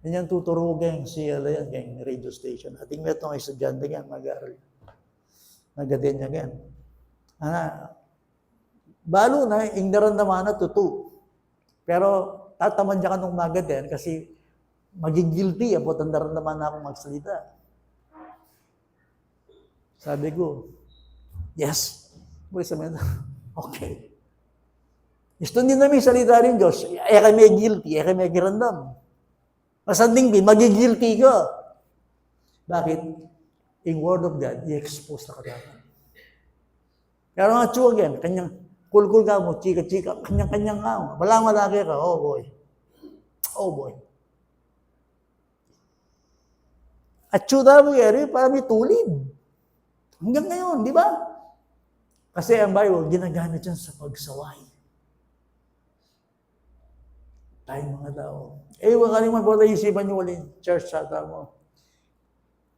Yan yung tuturo kayong CLA yan, kayong radio station. Ating metong estudyante yan, mag-aaral. Nagatin niya yan. Balo na, yung narandaman na tutu. Pero tataman niya ka nung magatin kasi magigilty, abot ang narandaman na akong magsalita. Sabi ko, yes. Sabi na, okay. Gusto din namin salita rin, Diyos. Kami may guilty, kami may girandam. Masanding din, magigilty ka. Bakit? In Word of God, i-expose na katakan. Pero nga, again, kanyang kulkul ka mo, chika-chika, kanyang-kanyang ka mo. Walang malaki ka, oh boy. Oh boy. At tsuda mo yan, para may tulid. Hanggang ngayon, di ba? Kasi ang Bible, ginagamit yan sa pagsaway. Tayong mga tao. Huwag kalimwan po tayo isipan nyo ulit, church sata mo.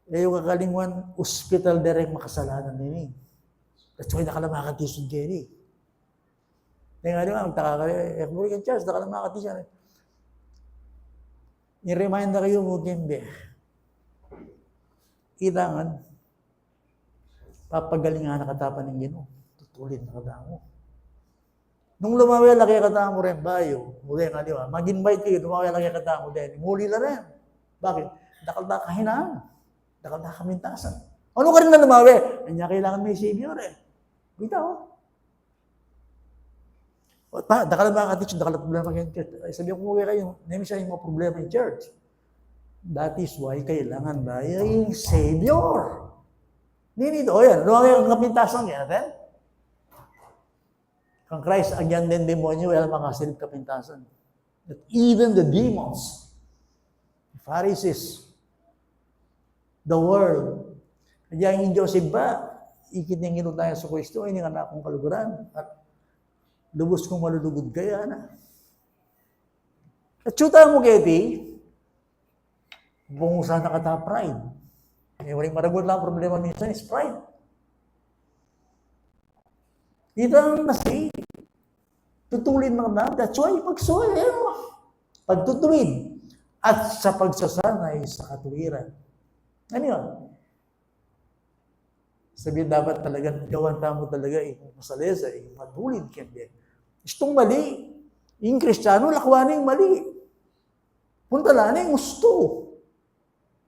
Huwag kalimwan, hospital direct makasalanan nini. That's why nakalamaakatisyon kayo ni. Nga di ba, magtaka kayo, American church, nakalamaakatisyon. I-remind na kayo mo, Kimbe. Kailangan, papagalingan na katapan ng Ginoo. Tutulid na katamo. Nung lumaway, laki katamo rin, bayo. Muli nga, di ba? Mag-invite kayo, lumaway, laki katamo din. Muli na rin. Bakit? Dakal na kahinaan. Dakal na kamintasan. Ano ka rin na lumaway? Kanya kailangan may Savior eh. Bitaw. Dakal na mga katitch, dakal na problema kayo. Sabi ko muli kayo, nami siya yung mga problema in church. That is why kailangan ba yung Savior? Hindi nito. O yan, lumaway ang kapintasan kaya natin. Kang Christ, agyan din demonyo, wala makasilip kapintasan. That even the demons, the Pharisees, the world, kaya yung Joseph ba, ikitingin tayo sa Kristo, hindi nga na akong kaluguran, at lubos kong malulugod kaya na. At syuta mo, Keti, bungusan na kata pride. Walang maragod lang problema minsan is pride. Dito ang nasi, tutulin mga na, that's why pagsuhay, pagtutuwid, at sa pagsasanay sa katuwiran. Ano yun? Sabihin dapat talaga, gawan tamo talaga, masalesa, matulid kaya. Istong mali, yung Kristiyano, lakwan yung mali. Punta lang yung gusto.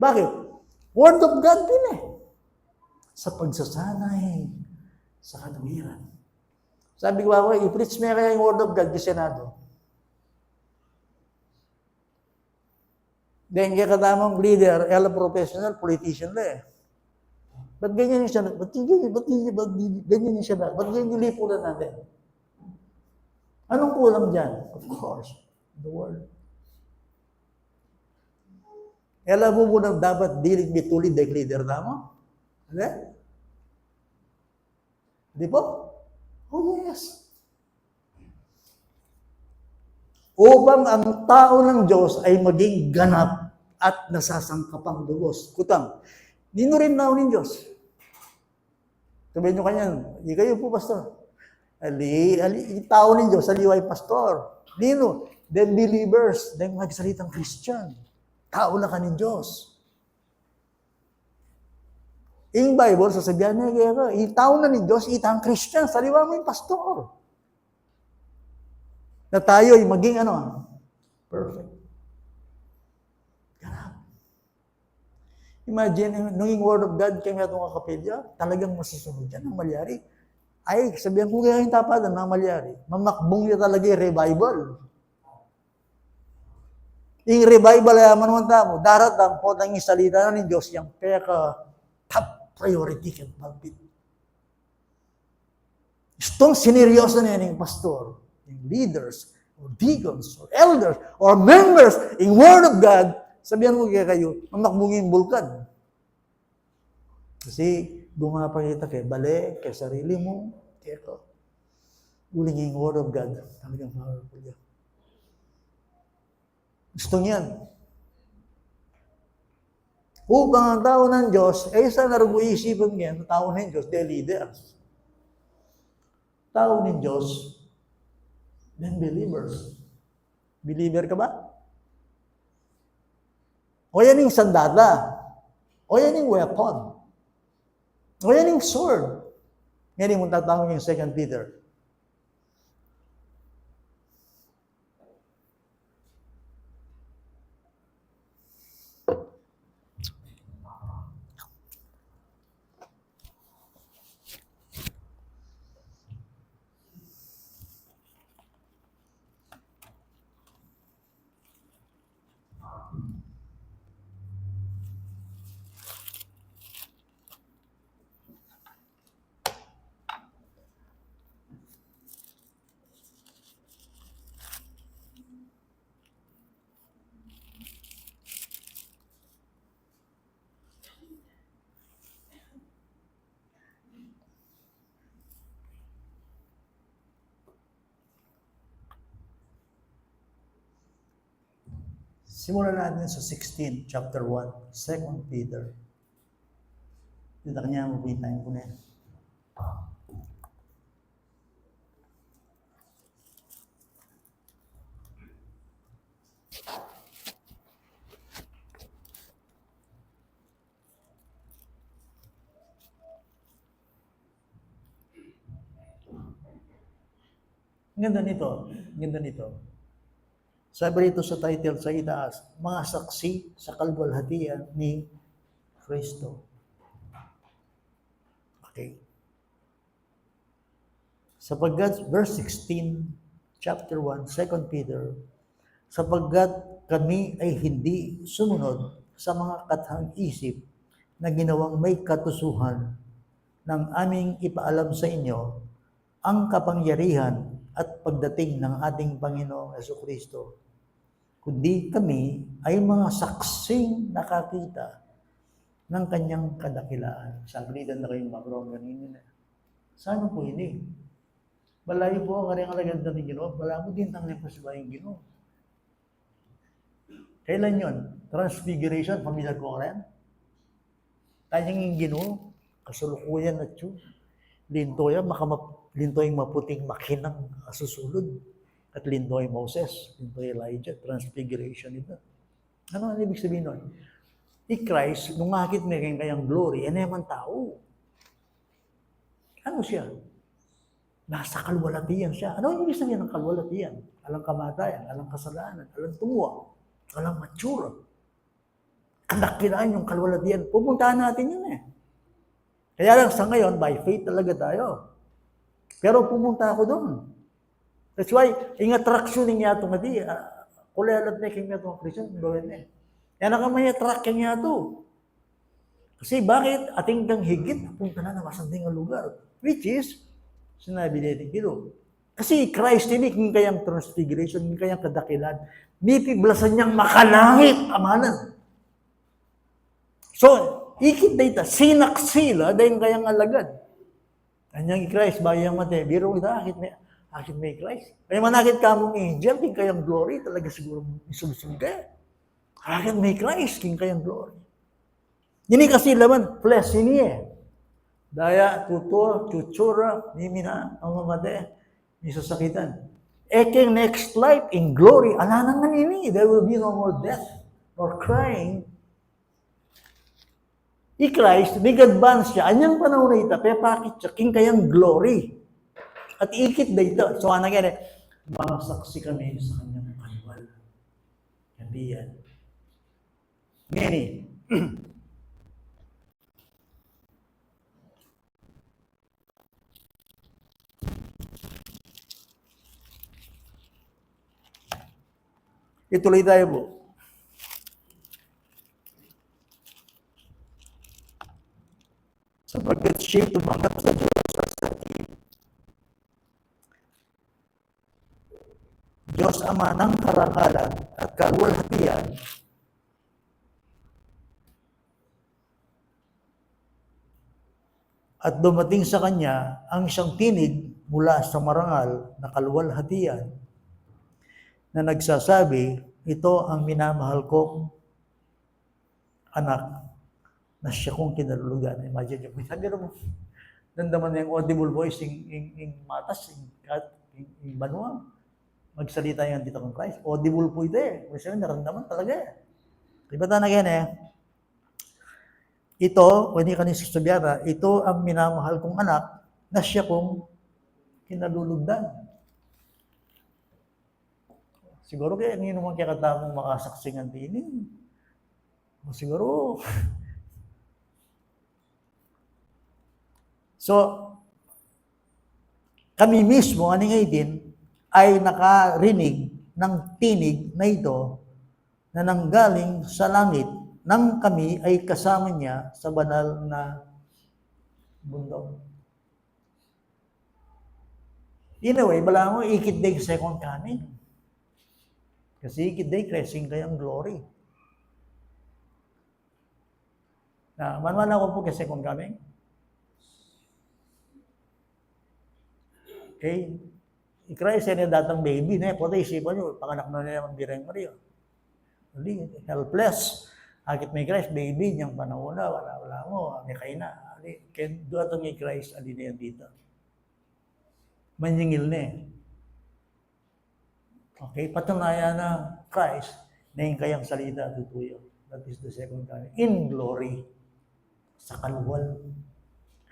Bakit? Word of God din eh. Sa pagsasanay sa katuwiran. Sabi ko ako, i-preach mo kaya yung Word of God sa Senado. Then, kaya katamang leader, professional, politician na eh. Ba't ganyan yung Senado? Ba't ganyan yung Senado? Ba't ganyan yung lipunan natin? Anong kulang dyan? Of course, the Word. Alam mo muna dapat dilig bitulid ng leader na mo? Hindi? Di po? Oh yes. Upang ang tao ng Diyos ay maging ganap at nasasangkapang lubos. Kutang, nino rin na ng Diyos. Sabihin nyo kanyan, hindi kayo po, pastor. Tao ng Diyos, aliway pastor. Nino? Them believers, them magsalitang Christian. Tao na ka ng Diyos. In Bible, sasabihan niya, tao na ng Diyos, itang Christian, saliwa mo yung pastor. Na tayo ay maging perfect. Ganap. Imagine, nung yung Word of God, kaya itong kapilya, talagang masusunod yan ang malyari. Ay, sabihan ko kaya yung tapadan ng malyari. Mamakbong niya talaga yung revival. Yung revival ay manuman mo, daratang po ng salita na ng Diyos, yung peka top priority kang pulpit. Itong sineryoso na yan yung pastor, yung leaders, or deacons, or elders, or members in Word of God, sabihan ko kaya kayo, mamakbong yung bulkan. Kasi, gumapakita kay balik, kay sarili mo, kaya ko. Uling yung Word of God, talagang powerful yan. Gusto niyan. Upang ang tao ng Diyos, ay sa narugo-isipan niyan, tao ng Diyos, they're leaders. Tao ng Diyos, then believers. Believer ka ba? O yan yung sandata. O yan yung weapon. O yan yung sword. Yan yung tatawag yung 2 Peter. Simulan natin sa 16, chapter 1, 2 Peter. Dito kanya, mabitain ko na yan. Ang ganda nito. Sabi rito sa title sa itaas, mga saksi sa kalwalhatian ni Kristo. Okay. Sapagkat, verse 16, chapter 1, 2 Peter, sapagkat kami ay hindi sumunod sa mga kathang-isip na ginawang may katusuhan ng aming ipaalam sa inyo ang kapangyarihan at pagdating ng ating Panginoong Jesucristo. Kundi kami ay mga saksing nakakita ng kanyang kadakilaan. Saglitan na kayong makrong ganinin na. Sana po ini? Balayo po ang kanyang alagad na Ginoo. Bala mo din ang lepasba yung Ginoo. Kailan yun? Transfiguration, pamilyar ko rin. Tanyang yung Ginoo, kasulukuyan at yun. Lintoya, lintoy maputing makinang susulod. At lintoy Moses, lintoy Elijah, transfiguration ito. Ano ang ibig sabihin nun? Christ, nung akit may kayang glory, naman tao. Ano siya? Nasa kalwalatian siya. Ano ang ibig sabihin ng kalwalatian? Alang kamatayan, alang kasalanan, alang tumuwa, alang matura. Kandakilaan yung kalwalatian. Pupuntahan natin yun eh. Kaya lang sa ngayon, by faith talaga tayo. Pero pumunta ako doon. That's why, yung attraction niya ito nga di, kulelat na kanya itong Christian, gawin na. Yan ang may attract niya ito. Kasi bakit ating kang higit, punta na masanding ang lugar. Which is, sinabi natin dito. Kasi Christ, hindi kung kayang transfiguration, kung kayang kadakilan, nipiblasan niyang makalangit, amanan. So, Ikit data, sinaksila, dahil kayang alagad. Kanyang Christ, bayang mate, biro ita, akit may Christ. Kaya manakit ka mong angel, king kayang glory, talaga siguro isulsul ka. Akit may Christ, king kayang glory. Ini kasi laman, flesh ini Daya, tutur, tutsura, mimina, ang mamade, may sasakitan. Eking next life in glory, ala naman ini, there will be no more death or crying. I-Christ, big advance siya. Anyang panahon na ita, pepakit siya, king kayang glory. At ikit na ito. So, ano nga mga saksi kami sa kanyang kanwal. Hindi yan. Ngani, ituloy tayo po. Sapagkat siya tumanggap sa Diyos sa Diyos Ama ng karangalan at kaluwalhatian at dumating sa Kanya ang isang tinig mula sa marangal na kaluwalhatian na nagsasabi, ito ang minamahal kong anak na siya kong kinalulugan. Imagine nyo, sabi mo, nandaman yung audible voice, yung matas, yung manuang, magsalita yan dito kong Christ. Audible po ito Kasi naramdaman talaga Diba ta na ito, hindi ka nisasabihan ito ang minamahal kong anak na siya kong kinalulugdan. Siguro kaya hindi naman kaya katamang makasaksingan din siguro. So, kami mismo, aning 18, ay nakarinig ng tinig na ito na nanggaling sa langit nang kami ay kasama niya sa banal na bundok. In a way, bala mo, ikit day second coming. Kasi ikit day, crashing kayang glory. Manman ako po kay second coming. Okay? I-Christ yan yung datang baby na pati isipan nyo, panganak na niya ang Bireng Maria. Hindi, helpless. Akit may Christ, baby, niyang panahon na, wala mo, may kain na. Kaya doon ito may Christ, alin na yan dito. Manyingil na Okay, patunayan na Christ na yung kayang salita tutuyo. That is the second coming. In glory. Sa kaluwal.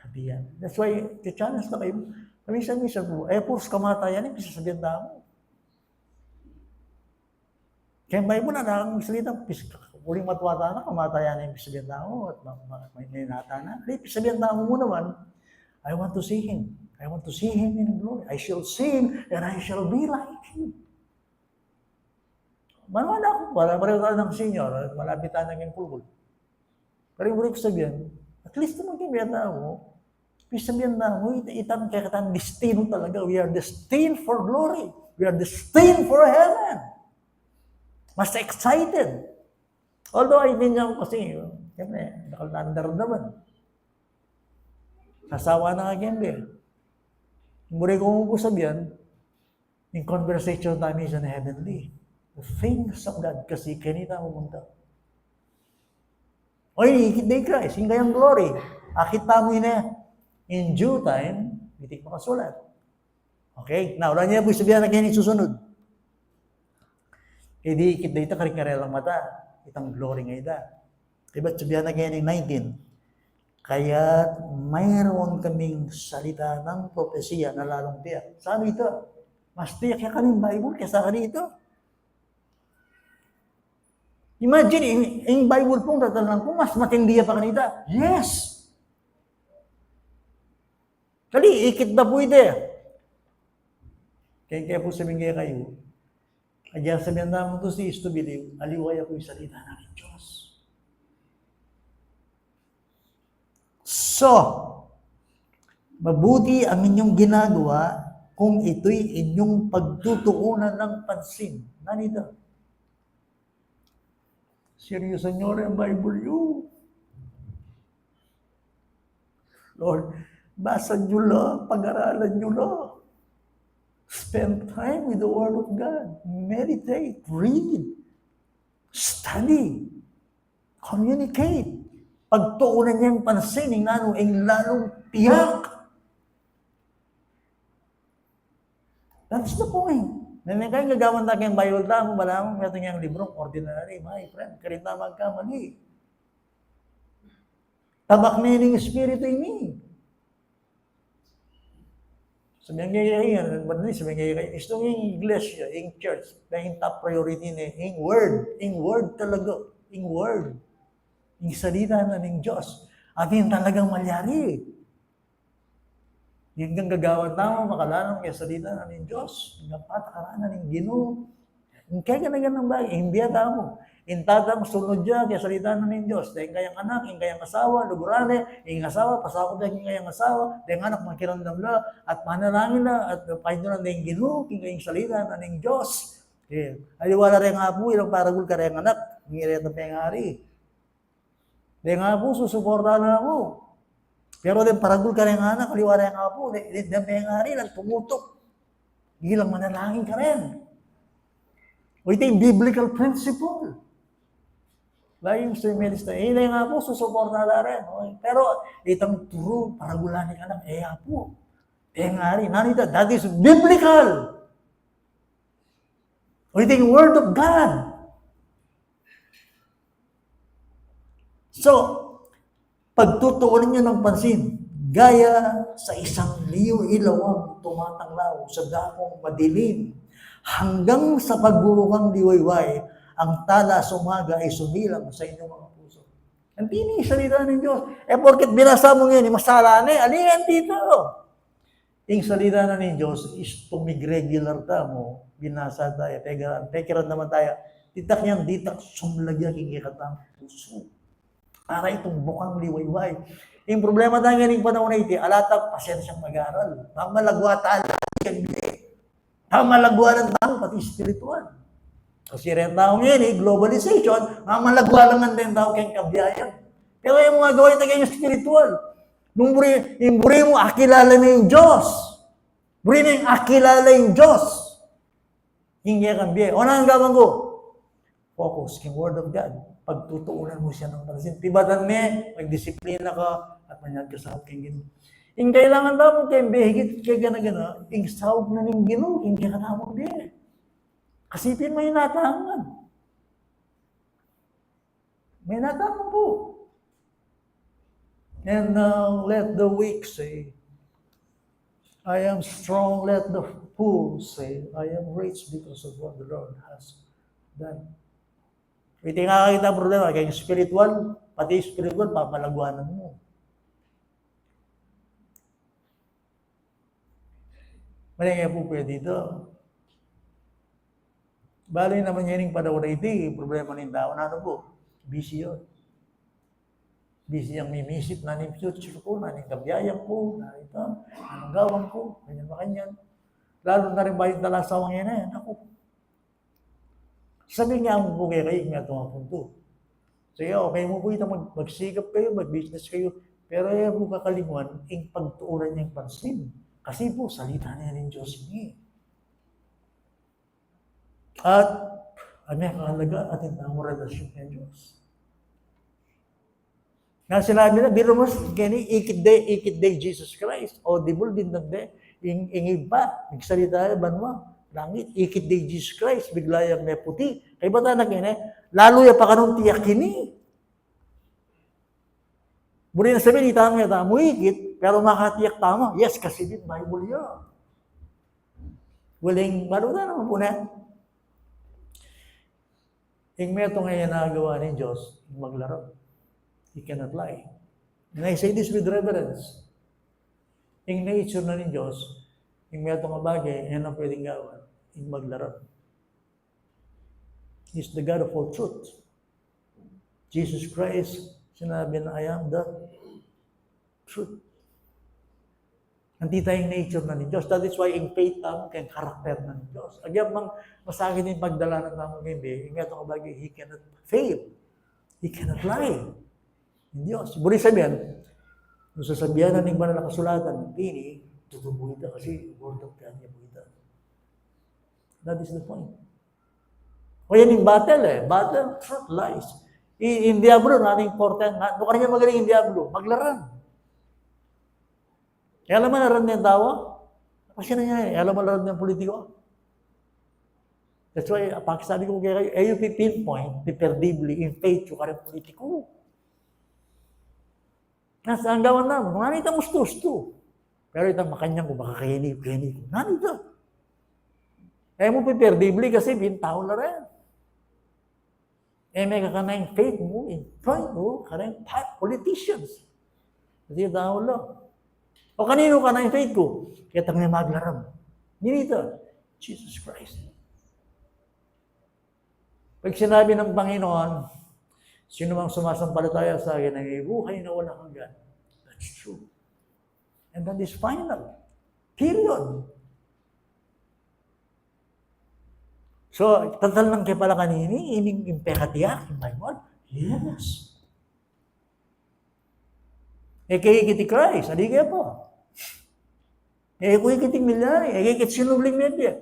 Hatiyan. That's why, the-challenge na kayo. Minsan po, purs kamatayan, bisa sabihin na mo. Kaya may mo na nakakagsalita, uling matwata na, kamatayan na bisa sabihin na mo, at may nata na. Bisa sabihin na mo naman, I want to see Him. I want to see Him in glory. I shall see Him, and I shall be like Him. Manwala ako, pareho tayo ng senior, malapit tayo ng kulkul. Pero yung ko sabihin, at least naman kaya na ako, sabihin na, itan kaya katan destino talaga. We are destined for glory. We are destined for heaven. Mas excited. Although I think ako kasi, siyempre, nakalandar naman. Sasawa na nga kembe. Muli ko mo sabihin, in conversation namin sa heavenly, the things of God, kasi kanina pumunta. Oy, ikit Christ, hingga yung glory. Akita mo yun in due time, bitik makasulat. Okay? Now, wala niya po sabihan na kaya susunod. E di ikit dito karing-karelang mata. Itang glory nga ita. Diba sabihan na kaya 19. Kaya mayroon kaming salita ng propesya na lalong tiyak. Sabi ito, mas tiyak yan kaming Bible kaysa kanito. Imagine, yung Bible pong tatalan ko, mas matindi pa kanita. Yes! Kali, ikit na po ito Kaya po sabihin kayo, kaya sabihin naman to is to believe, aliwaya po yung salita ng Diyos. So, mabuti ang inyong ginagawa kung ito'y inyong pagtutuunan ng pansin. Nanito. Seryoso nyo rin ang Bible yun. Lord, basa nyo lang, pag-aralan nyo lang. Spend time with the Word of God. Meditate, read, study, communicate. Pagtuunan niya yung pansin, yung lalong tiyak. That's the point. Kaya gagawan tayo yung Bible tamo, malamang ito yung librong ordinary, my friend. Karita magkamali. Tabak na yun yung Espiritu ini. Sabihin ngayon, sabihin ngayon, ito yung iglesia, yung church, na yung top priority na yung word talaga, yung word. Yung salita na ng Diyos. At yung talagang malyari. Yung gagawan tamo, makalanong yung salita na ng Diyos. Yung patakaran ng Ginoo. Yung kaya ganang bagay, hindi tamo. Yung tatang sunod dyan, kaya salita na ng Diyos. Dahil kayang anak, yung kayang asawa, lugurane, yung asawa, pasakot na yung kayang asawa, dahil anak, magkirandam na, at manalangin na, at pahindunan na yung Ginoo, yung kayang salita na ng Diyos. Aliwala rin nga po, ilang paragul ka rin anak, yung iretang pengari. Dahil nga po, susuporta na ako. Pero din paragul ka rin anak, kaliwala nga po, dahil pengari lang, tumutok. Gilang manalangin ka rin. O ito yung biblical principle. Lagi yung minister, hindi nga po, susuporta na rin. Okay? Pero itong true, paragulanin ka lang, po. Pengari, nanita, that is biblical. O ito yung Word of God. So, pagtutuunan nyo ng pansin, gaya sa isang liw-ilawang tumatanglaw sa dakong madilim, hanggang sa pagbubukang liwayway, ang tala sa umaga ay sumilang sa inyong mga puso. Ang tini, salita ng Diyos. Porket binasa mo ngayon, masala na alihan dito. Yung salita na ng Diyos is tumig-regular mo, binasa tayo, tekiran naman tayo, ditak niyang ditak, sumlagyan, kikikatang puso. Para itong bukang liwayway. Yung problema tayo ngayon panahon na ito, alatang pasensyang mag-aaral. Malagwa tayo, malagwa ng tao, pati spiritual. Kasi rin tao ngayon, globalization, malagwa lang ang din tao kayong kabiyayan. Pero yung mga gawin tayo yung spiritual. Yung buri mo, akilala na yung Diyos. Buri na yung akilala yung Diyos. Hindi kang biya. O na ang gawin ko? Focus, yung Word of God. Pagtutuunan mo siya ng pansin. Tibatan mo, magdisiplina ka, at manyag ka sa aking Ginoo. Yung kailangan mo kayo, higit kay gana-gana, yung sahog na ng Ginoo, hindi ka na mo din. Kasipin mo yung natangan. May natangan po. And let the weak say, I am strong. Let the poor say, I am rich because of what the Lord has done. Ito nga kita problema, kaya spiritual, pati spiritual, papalagwanan mo. Malingay po pwede dito. Bali naman yan yung panahon na ito, yung problema ng tao na po, busy yun. Busy ang mimisip na ng future ko, na ng kabyayang ko, na ito, anong gawang ko, kanyan. Lalo na rin ba yung talasawang yan eh, ako. Sabi nga mo po kayo nga tumapunto. So, okay mo po ito, magsigap kayo, mag-business kayo, pero ayaw po kakalimuan, yung pagtuunan niyang pansin. Kasi po, salita niya ng Diyos niya. At, may kahalaga ating tamang relasyon ng Diyos. Nga sinabi na, biro mo, ikit day Jesus Christ, audible din ng day, yung iba, nagsalita, banwa, langit, ikit day Jesus Christ, bigla yung may puti. Kaya ba tayo lalo yung pa kanong tiyak kini. Muli na sabihin, tamo ikit, pero makatiyak tama. Yes, kasi din, Bible yun. Walang, maluta naman po na. Yung meto ngayon nagawa ng Diyos, maglaro. He cannot lie. And I say this with reverence. Yung nature na ng Diyos, yung meto nga bagay, yan ang pwedeng gawa. Yung maglaro. He's the God of all truth. Jesus Christ, sinabi na, I am the truth. Hindi tayong nature na ng Diyos. That is why yung faith tamo kayong karakter na ng Diyos. Agyan bang masakit yung pagdala ng tamang gabi, yung meto nga bagay, He cannot fail. He cannot lie. Yung Diyos. Buri sabihin, Kung sasabihan na ng banal na kasulatan, hindi, tutubo ito kasi word of God niya po ito. That is the point. O yan yung battle Battle, truth, lies. Yung Diablo, nating important. Ano ka niya magaling yung Diablo? Maglaran. Alam mo naran niya yung tawa? Kasi na niya alam mo naran niya yung politiko? That's why, sabi ko kayo, you pinpoint, deperdibly, in faith, yung karang politiko. Nasa ang gawan naman, nanita gusto. Pero itang makanyang ko, baka kahinig ko. Nanita. Mo piperdibly kasi bintao na rin. May kakanayang faith mo, in point mo, karang politicians. Kasi tao lang. O kanino ka na yung faith ko? Kaya tang na maglaram. Ninito, Jesus Christ. Pag sinabi ng Panginoon, sino mang sumasampalataya sa akin ay buhay na walang hanggan. That's true. And that is final. Period. So, tatal lang kaya pala kanini, ining impekatiyak, in my word. Yes. Kaya kiti Christ, adi kaya po. Kuya kiting milyari, kaya kiti sinubling media.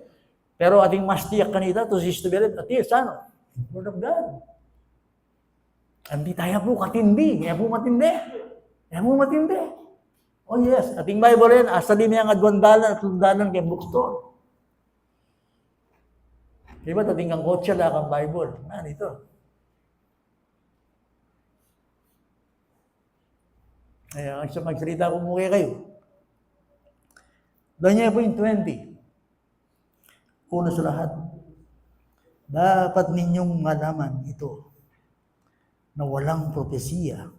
Pero ating mas tiyak kanita, to sis to believe, at yes, ano? Word of God. Hindi tayo po katindi, kaya po matindi. Oh yes, ating Bible rin, asa din niya nga $2 at $2 kay bookstore. Diba, ating kang kotse lang ang Bible. Ito. Kaya, magsalita ko mukha kayo. Doon niya po yung 20. Una sa lahat, dapat ninyong malaman ito na walang propesiya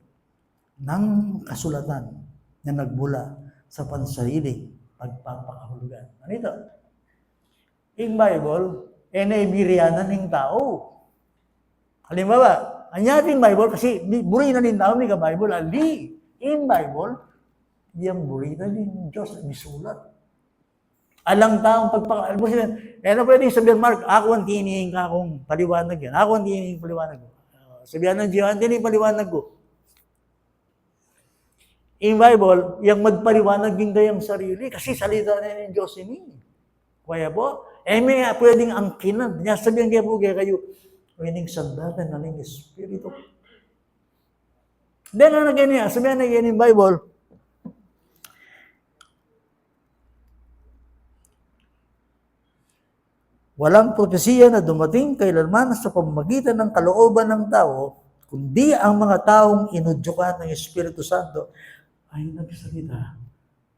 ng kasulatan na nagbula sa pansariling pagpapakahulugan. Ano ito? Yung Bible, naibiriyanan ng tao. Halimbawa, anyating Bible, kasi buri na din tao may ka-Bible, ali. In Bible, yung buri na din Diyos ang isulat. Alang taong pagpapakahulugan. Ano pwede sabihin, Mark, ako ang tinihing ka akong paliwanag yan. Ako ang tinihing paliwanag ko. Sabihan ng Diyo, ang tinihing paliwanag ko. In Bible, yung magpaliwanag din kayang sarili kasi salita na ng Diyos ini. Kaya po, may pwedeng angkinan. Sabihan kayo po kayo, pwedeng sandatan na ng Espiritu. Then, ano ganyan? Sabihan na ganyan yung Bible, walang propesiya na dumating kailanman sa pamamagitan ng kalooban ng tao, kundi ang mga taong inudyukan ng Espiritu Santo ay nagsalita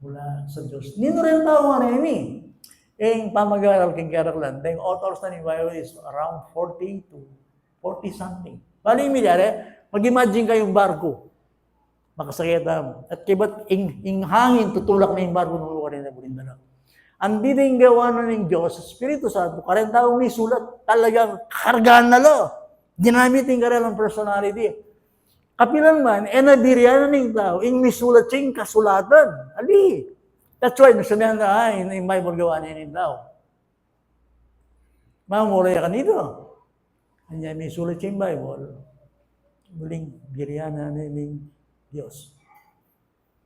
mula sa Diyos. Nino rin tao nga na ini. Yung pamag-aaral king karaklan, yung authors na ni Bible is around 40 to 40 something. Bali yung milyari, mag-imagine kayong barko. Makasakita mo. At kibat, yung hangin, tutulak na yung barko ng lugar na bulindala. Ang diding gawa na ng Diyos, Espiritu Santo, karen taong may sulat, talagang kargaan na lo. Ginamit yung karalang personality. Kapilan man, nabiriyan na ng tao, yung may sulat siya yung kasulatan. Ali. That's why, nasabihan na, yung Bible gawa niya ng tao. Mamulay ka nito. Kanya may sulat siya yung Bible. Muling biriyan na ng Diyos.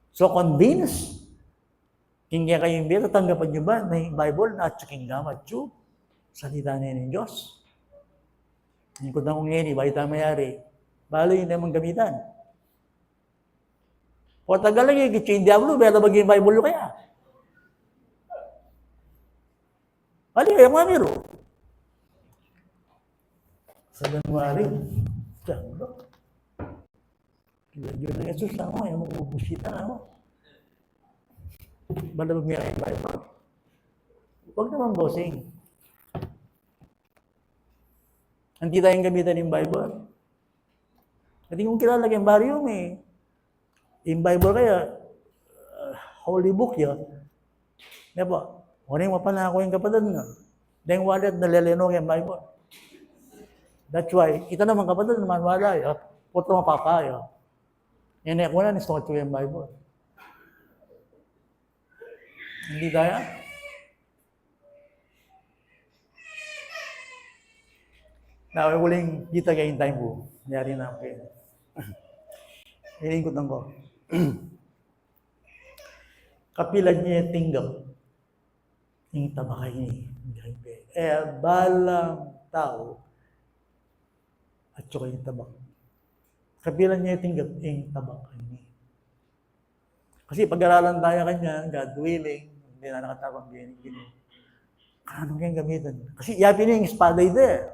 So, convinced, kaya kayong biro, tanggapan nyo ba na yung Bible na tsaking gamat yun? Salita niya ng Diyos. Hindi ko na kung ngayon, iba ito mayari. Balo yun naman gamitan. O tagal lang yung kitsin diablo, pero maging Bible kaya. Bali, kaya mga miro. Sa January, diablo. Kaya na Jesus na ako, yung magpupusita na ako. Bala magmira yung Bible. Huwag naman bossing. Hindi tayong gamitan yung Bible. Hindi kong kilala yung barium eh. Yung Bible kaya, holy book yun. Diba? Wala yung mapanako yung kapatid nga. Dahil wallet na lelenog yung Bible. That's why, ito naman kapatid naman wala yun. Puto mapapayo. Yan na wala ni start yung Bible. Hindi tayo? Now, huling kita kayo time po. Nangyari na ako kayo. Hilingkot lang ko. kapilan niya tinggap, yung tabakay ni. Balang tao, at saka yung tabak. Kapilan niya tinggap, yung tabakay ni. Kasi pag-aralan tayo kanya, God willing, hindi na nakatapang gini. Ano kayang gamitin? Kasi yapin niya yung espada ito eh.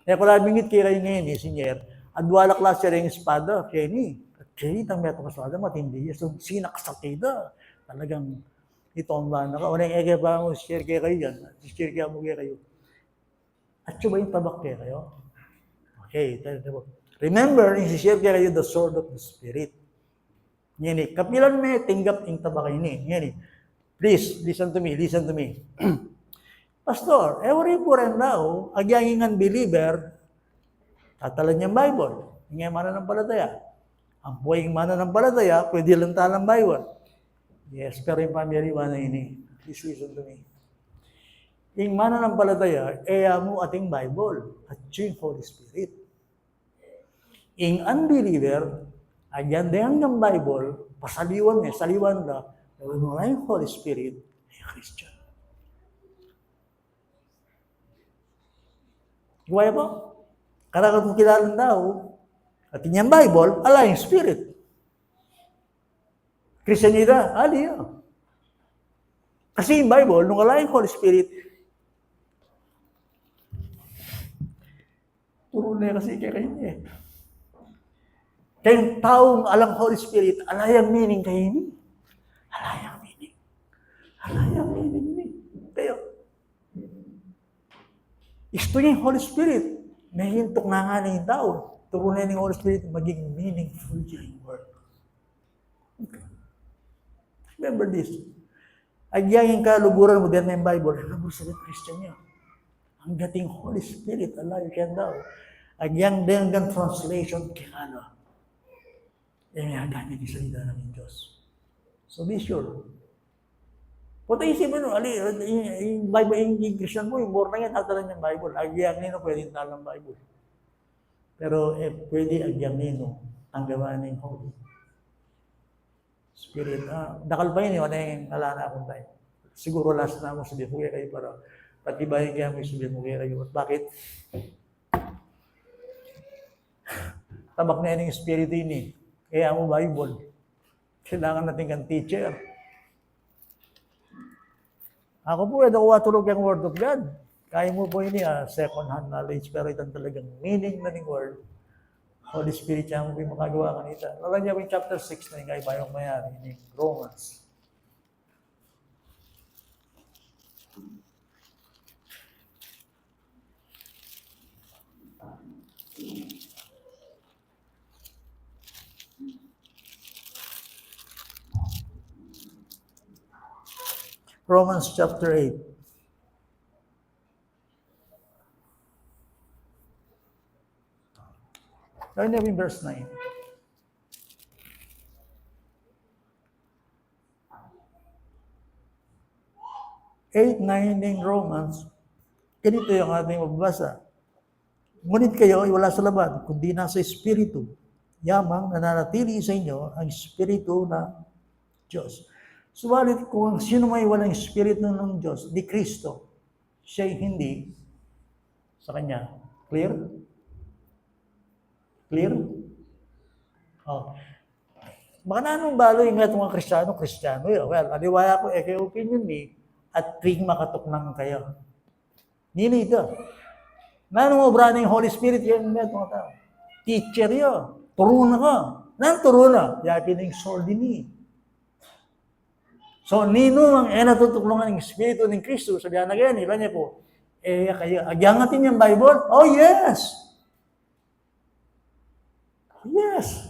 Kaya kung labingit kaya kayo ngayon eh, sinyer, adwala klase rin yung espada, Kenny. At Kenny, tang meto ka espada, matindi. So, sinakasakida. Talagang, ito ang bana ka. Unang ege pa mo, share kayo yan. Share kaya mo kayo. At ba yung tabak kayo? Okay, remember, share kayo the sword of the Spirit. Ngini, kapilan may tinggap yung tabak kayo ni. Ngini, please, listen to me. Pastor, every po rin daw, agyanging unbeliever, tatalan niyang Bible. Ngay mananampalataya. Ang buhay mananampalataya, pwede lang talang Bible. Yes, pero yung pamilya na ini, please listen to me. Yung mananampalataya, mo ating Bible at yung Holy Spirit. Yung unbeliever, agyan din ng Bible, pasaliwan saliwan na, wala yung Holy Spirit, ay Christian. Gawaya po? Karang kung kilala daw, at inyang Bible, ala yung Spirit. Christianida, ali yun. Kasi yung Bible, nung ala yung Holy Spirit, turo na kasi kayo eh. Kaya yung taong alang Holy Spirit, alayang meaning kayo ni. Alayang meaning ni. Kaya, isto yung Holy Spirit. May hintok nga na yung tao. Turo na yung Holy Spirit, maging meaningful yung work. Okay. Remember this. Agyang yung kaluguran mo din ng Bible, ano sa Christian niya? Ang dating Holy Spirit, alayo kaya daw. Agyang din ang translation, kaya may gamit yung salita ng Diyos. So be sure. Kung tayo isipin mo, yung Bible, yung Christian mo, yung more na yan, tatalan yung Bible. Agyang nino, pwede talang Bible. Pero pwede agyang nino, ang gawa ng Holy Spirit. Dakal pa yun, wala yung alana akong tayo. Siguro last na mo, sabihin mo kayo para patibayin kaya mo sabihin mo kayo. At bakit? Tabak na yun yung Spirit ini. Kaya mo Bible. Kailangan natin kang teacher. Ako po, nakuha tulog yung Word of God. Kaya mo po yun second-hand knowledge, pero itang talagang meaning na ng Word. Holy Spirit siya mo po yung makagawa kanita. Alam niya po yung chapter 6 na yung kaya bayong mayari, yung Romans. Romans chapter 8. Turn niyo yung verse 9. 8, 9 ng Romans, ganito yung ating magbasa. Ngunit kayo ay wala sa laban, kundi nasa Espiritu. Yamang nananatili sa inyo ang Espiritu ng Diyos. Subalit kung sino may walang Espiritu ng Diyos, di Kristo, siya'y hindi sa Kanya. Clear? Clear? Oh. Baka na anong balo yung mga Kristiyano. Well, aliwaya ko, kayo opinion ni, at tuwing makatuknang kayo. Nini ito. Nanong obra ng Holy Spirit, yan mga tao. Teacher yun. Turo na ka. Turo na. Yakin ng soul din ni. So, nino ang natutuklungan ng Espiritu ng Kristo, sabihan na ganyan, iba niya po, kayo, agyangatin yung Bible? Oh, yes! Yes!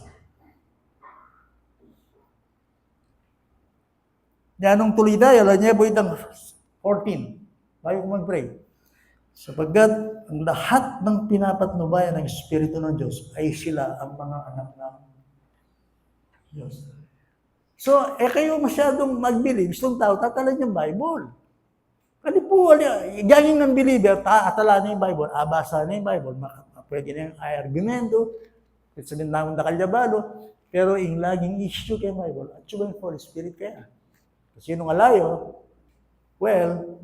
Yanong tuloy tayo, alam niya po itang 14, bago ko mag-pray. Sapagkat ang lahat ng pinapatnubayan ng Espiritu ng Diyos ay sila ang mga anak ng Diyos. So, kayo masyadong mag-believe, itong tao, tatalan yung Bible. Kasi po, gaging ng believer, atalan niya yung Bible, abasa niya yung Bible, pwede na yung argumento, pwede sabihin naman na kalyabalo, pero yung laging issue kay Bible, at yung Holy Spirit kaya. Sino nga layo? Well,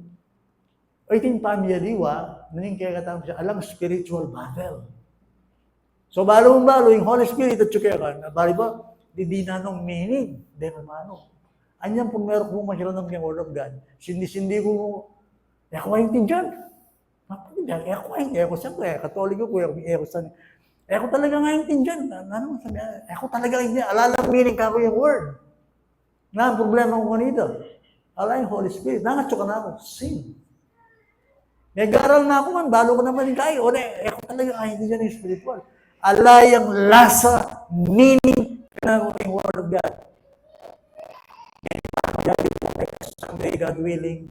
18 pamilya diwa, naning kaya katang siya, alang spiritual battle. So, balo-balo, yung Holy Spirit at Chukeran, bali ba, di nanong meaning, di naman. Anyan po meron kong masyalan ng Word of God, sindi-sindi ko mo, ako ay dyan. Napakinggan, ako ay hindi, ako siyempre, katoliko ko, ako saan. Ako talaga nga intindihan. Ano sabi? Ako talaga hindi. Alala ko meaning ka ko yung word. Na ang problema ko kanito. Ala yung Holy Spirit. Nangatso ka na ako. Sin. Nag-aaral na ako man. Balo ko naman yung kayo. Ako talaga hindi dyan yung spiritual. Ala yung lasa, meaning na yung word of God. Someday, God willing,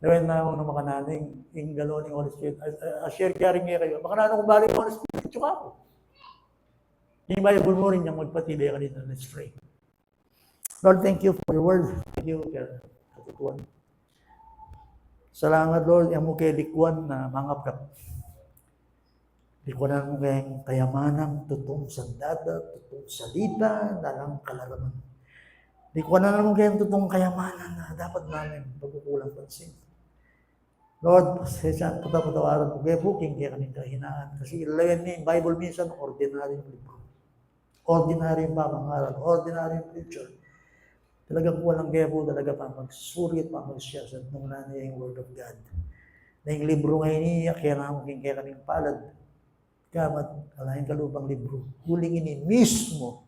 gawin na ako ng mga naning yung galaw ng Holy Spirit. Share karing niya kayo. Baka na kung balik yung Holy Spirit, tsaka ako. Yung Bible mo rin niyang magpatili ka dito. Let's pray. Lord, thank you for your word. Thank you, Katutuan. Salamat, Lord, yung mo kay likwan na mangapkap. Likwanan mo kayong kayamanang tutong sandata, tutong salita, dalang kalalaman. Likwanan mo kayong tutong kayamanan na dapat namin pagkukulang pansin. Lord, pasensya, patawaran mo kaya booking kaya kaming kahinaan. Kasi ilayan niya yung Bible minsan, ordinary yung libro. Ordinary yung pamangaral, ordinary yung preacher. Talagang walang kaya po talaga pa magsusurit, pa mag-siyasat nung nanay yung Word of God. Na yung libro ngayon niya, kaya namin kaya kaming palad. Kamat, alahin kalupang libro. Huling ini mismo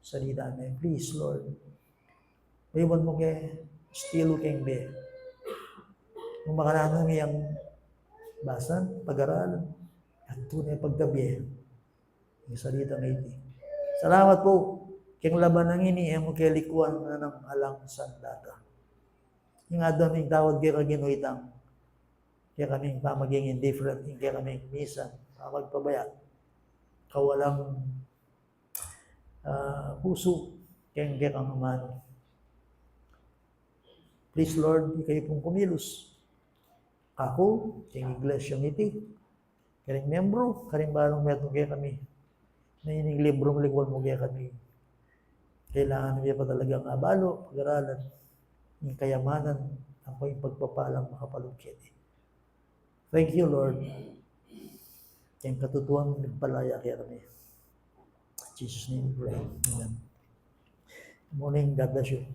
salita na. Please, Lord. Mayroon mo kaya still kayong be. Kung makananong iyang basan, pag-aralan, at tunay paggabi, yung salita na iti. Salamat po. Kaya laban ng ini, mo kaya likuan na ng alang sandata. Yung adon yung tawad kaya kaginuitang, kaya kaming pamaging indifferent, kaya kaming misan, pamagpabaya, kawalang puso, kaya kang naman. Please, Lord, di kayo pong kumilos. Ako, yung iglesia iti, karing membro, karing balong metong kaya kami, na yung libro ng lingwan mo kaya kami. Kailangan niya pa talagang abalo, pag-aralan, yung kayamanan, ako yung pagpapalang makapalugkit. Thank you, Lord. Kayang katutuan nagpalaya kaya kami. In Jesus' name we pray. Amen. Good morning. God bless you.